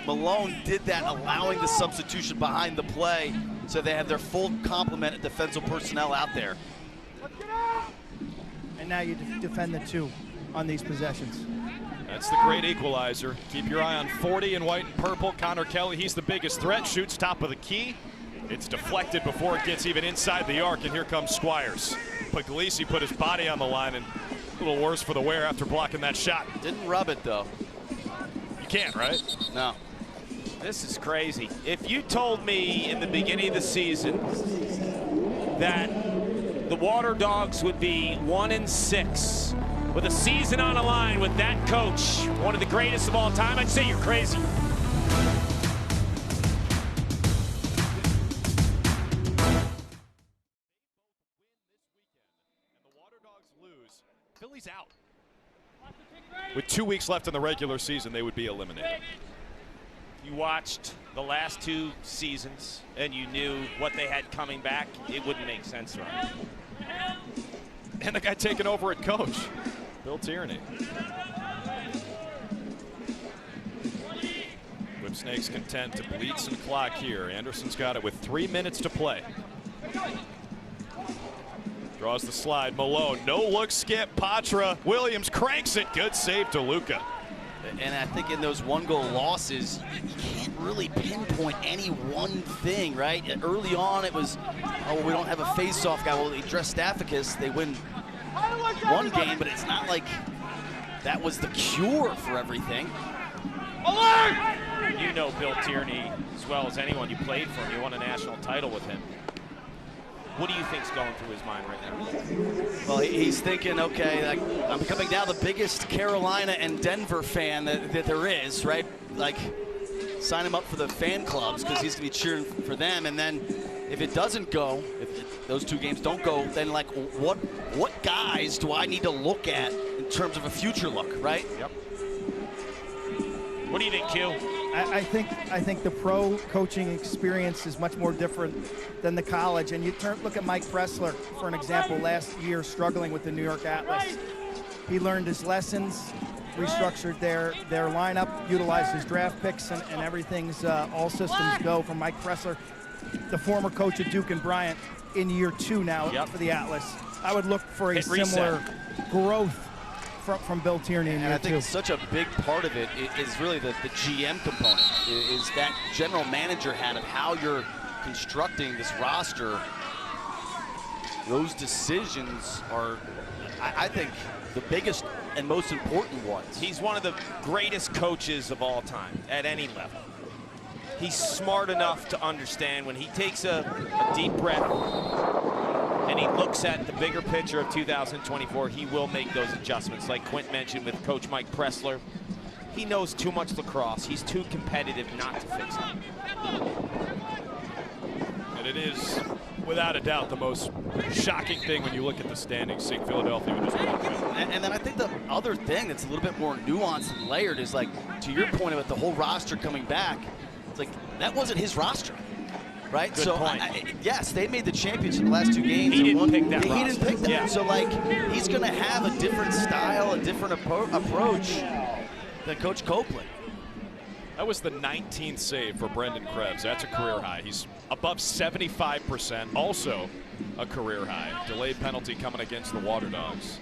Malone did that, allowing the substitution behind the play so they have their full complement of defensive personnel out there. And now you defend the two on these possessions. That's the great equalizer. Keep your eye on 40 in white and purple. Connor Kelly, he's the biggest threat, shoots top of the key. It's deflected before it gets even inside the arc, and here comes Squires. Puglisi put his body on the line, and a little worse for the wear after blocking that shot. Didn't rub it, though. You can't, right? No. This is crazy. If you told me in the beginning of the season that the Waterdogs would be 1-6 with a season on the line with that coach, one of the greatest of all time, I'd say you're crazy. Philly's out. With 2 weeks left in the regular season, they would be eliminated. You watched the last 2 seasons and you knew what they had coming back, it wouldn't make sense, right? And the guy taking over at coach, Bill Tierney. Whipsnakes content to bleed some clock here. Anderson's got it with 3 minutes to play. Draws the slide. Malone, no look skip. Patra. Williams cranks it. Good save to Luka. And I think in those 1-goal losses, you can't really pinpoint any one thing, right? Early on, it was, oh, we don't have a face-off guy. Well, they dress Staphicus. They win one game, but it's not like that was the cure for everything. You know Bill Tierney as well as anyone. You played for him. You won a national title with him. What do you think's going through his mind right now? Well, he's thinking, okay, like, I'm becoming now the biggest Carolina and Denver fan that there is, right? Like, sign him up for the fan clubs because he's going to be cheering for them. And then if it doesn't go, if those 2 games don't go, then, like, what guys do I need to look at in terms of a future look, right? Yep. What do you think, Q? I think the pro coaching experience is much more different than the college. And you look at Mike Pressler, for an example, last year struggling with the New York Atlas. He learned his lessons, restructured their lineup, utilized his draft picks, and everything's all systems go for Mike Pressler, the former coach of Duke and Bryant, in year 2 now for the Atlas. I would look for a similar growth from Bill Tierney in year 2. And I think such a big part of it is really the GM component, is that general manager hat of how you're constructing this roster. Those decisions are, I think, the biggest and most important ones. He's one of the greatest coaches of all time at any level. he's smart enough to understand when he takes a deep breath and he looks at the bigger picture of 2024, he will make those adjustments. Like Quint mentioned with Coach Mike Pressler, he knows too much lacrosse. He's too competitive not to fix it. And it is, without a doubt, the most shocking thing when you look at the standings, seeing Philadelphia with just 1 win. And then I think the other thing that's a little bit more nuanced and layered is, like, to your point about the whole roster coming back, it's like that wasn't his roster, right? Good so point. yes, they made the championship in the last 2 games. He didn't pick that He roster. didn't pick that. Yeah. So, like, he's going to have a different style, a different approach than Coach Copeland. That was the 19th save for Brendan Krebs. That's a career high. He's above 75%, also a career high. Delayed penalty coming against the Waterdogs.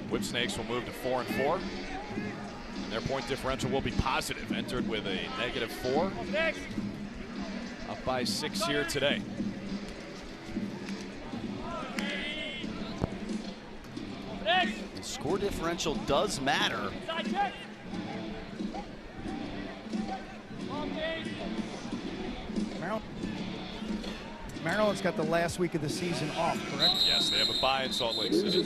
Whipsnakes will move to 4-4. And their point differential will be positive. Entered with a -4. Up by 6 here today. The score differential does matter. Maryland's got the last week of the season off, correct? Yes, they have a bye in Salt Lake City.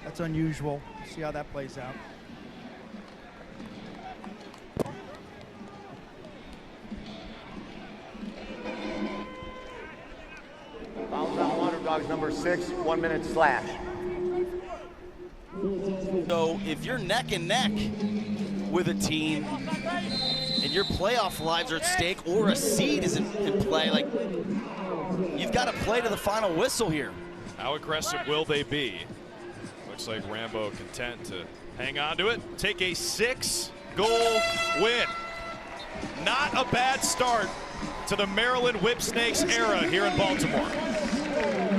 That's unusual. See how that plays out. Fouls on Waterdogs number 6, 1 minute slash. So if you're neck and neck with a team and your playoff lives are at stake or a seed is in play, like, you've got to play to the final whistle here. How aggressive will they be? Looks like Rambo content to hang on to it. Take a 6-goal win. Not a bad start to the Maryland Whipsnakes era here in Baltimore.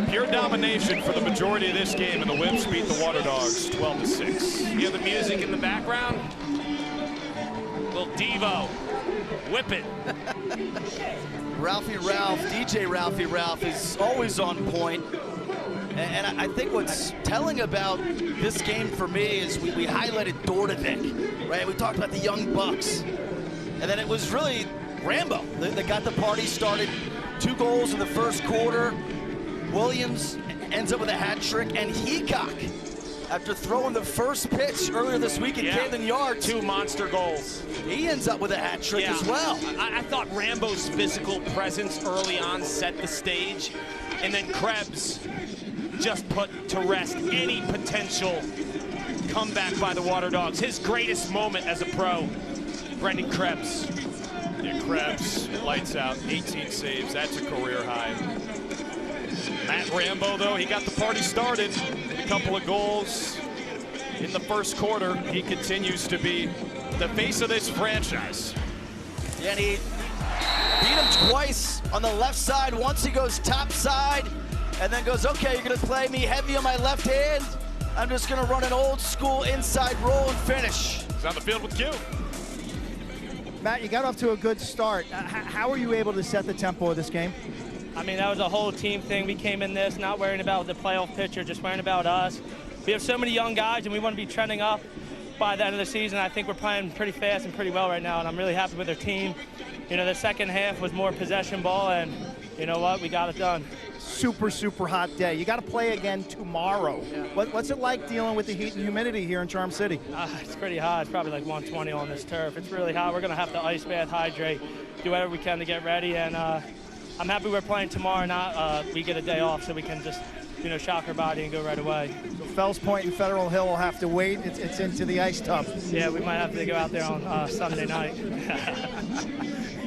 Pure domination for the majority of this game, and the Whips beat the Waterdogs 12-6. You hear the music in the background? Little Devo. Whip it. Ralphie Ralph, DJ Ralphie Ralph is always on point. And I think what's telling about this game for me is we highlighted Dordovic, right? We talked about the young Bucks. And then it was really Rambo that got the party started. 2 goals in the first quarter. Williams ends up with a hat trick, and Heacock, after throwing the first pitch earlier this week at Camden Yards, 2 monster goals. He ends up with a hat trick as well. I thought Rambo's physical presence early on set the stage, and then Krebs just put to rest any potential comeback by the Waterdogs. His greatest moment as a pro, Brendan Krebs. Yeah, Krebs lights out, 18 saves. That's a career high. Matt Rambo, though, he got the party started with a couple of goals in the first quarter. He continues to be the face of this franchise. Yeah, and he beat him twice on the left side. Once he goes top side and then goes, okay, you're going to play me heavy on my left hand. I'm just going to run an old school inside roll and finish. He's on the field with Q. Matt, you got off to a good start. How were you able to set the tempo of this game? I mean, that was a whole team thing. We came in this not worrying about the playoff picture, just worrying about us. We have so many young guys, and we want to be trending up by the end of the season. I think we're playing pretty fast and pretty well right now, and I'm really happy with our team. You know, the second half was more possession ball, and you know what? We got it done. Super, super hot day. You got to play again tomorrow. Yeah. What's it like dealing with the heat and humidity here in Charm City? It's pretty hot. It's probably like 120 on this turf. It's really hot. We're going to have to ice bath, hydrate, do whatever we can to get ready, and I'm happy we're playing tomorrow, not we get a day off so we can just, you know, shock our body and go right away. So Fells Point and Federal Hill will have to wait. It's into the ice tub. Yeah, we might have to go out there on Sunday night.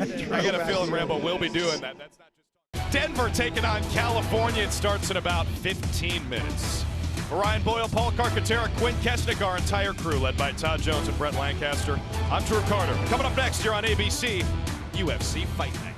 I got a feeling Rambo will be doing that. That's not just Denver taking on California. It starts in about 15 minutes. For Ryan Boyle, Paul Carcaterra, Quint, Kessenich, our entire crew, led by Todd Jones and Brett Lancaster. I'm Drew Carter. Coming up next, you're on ABC UFC Fight Night.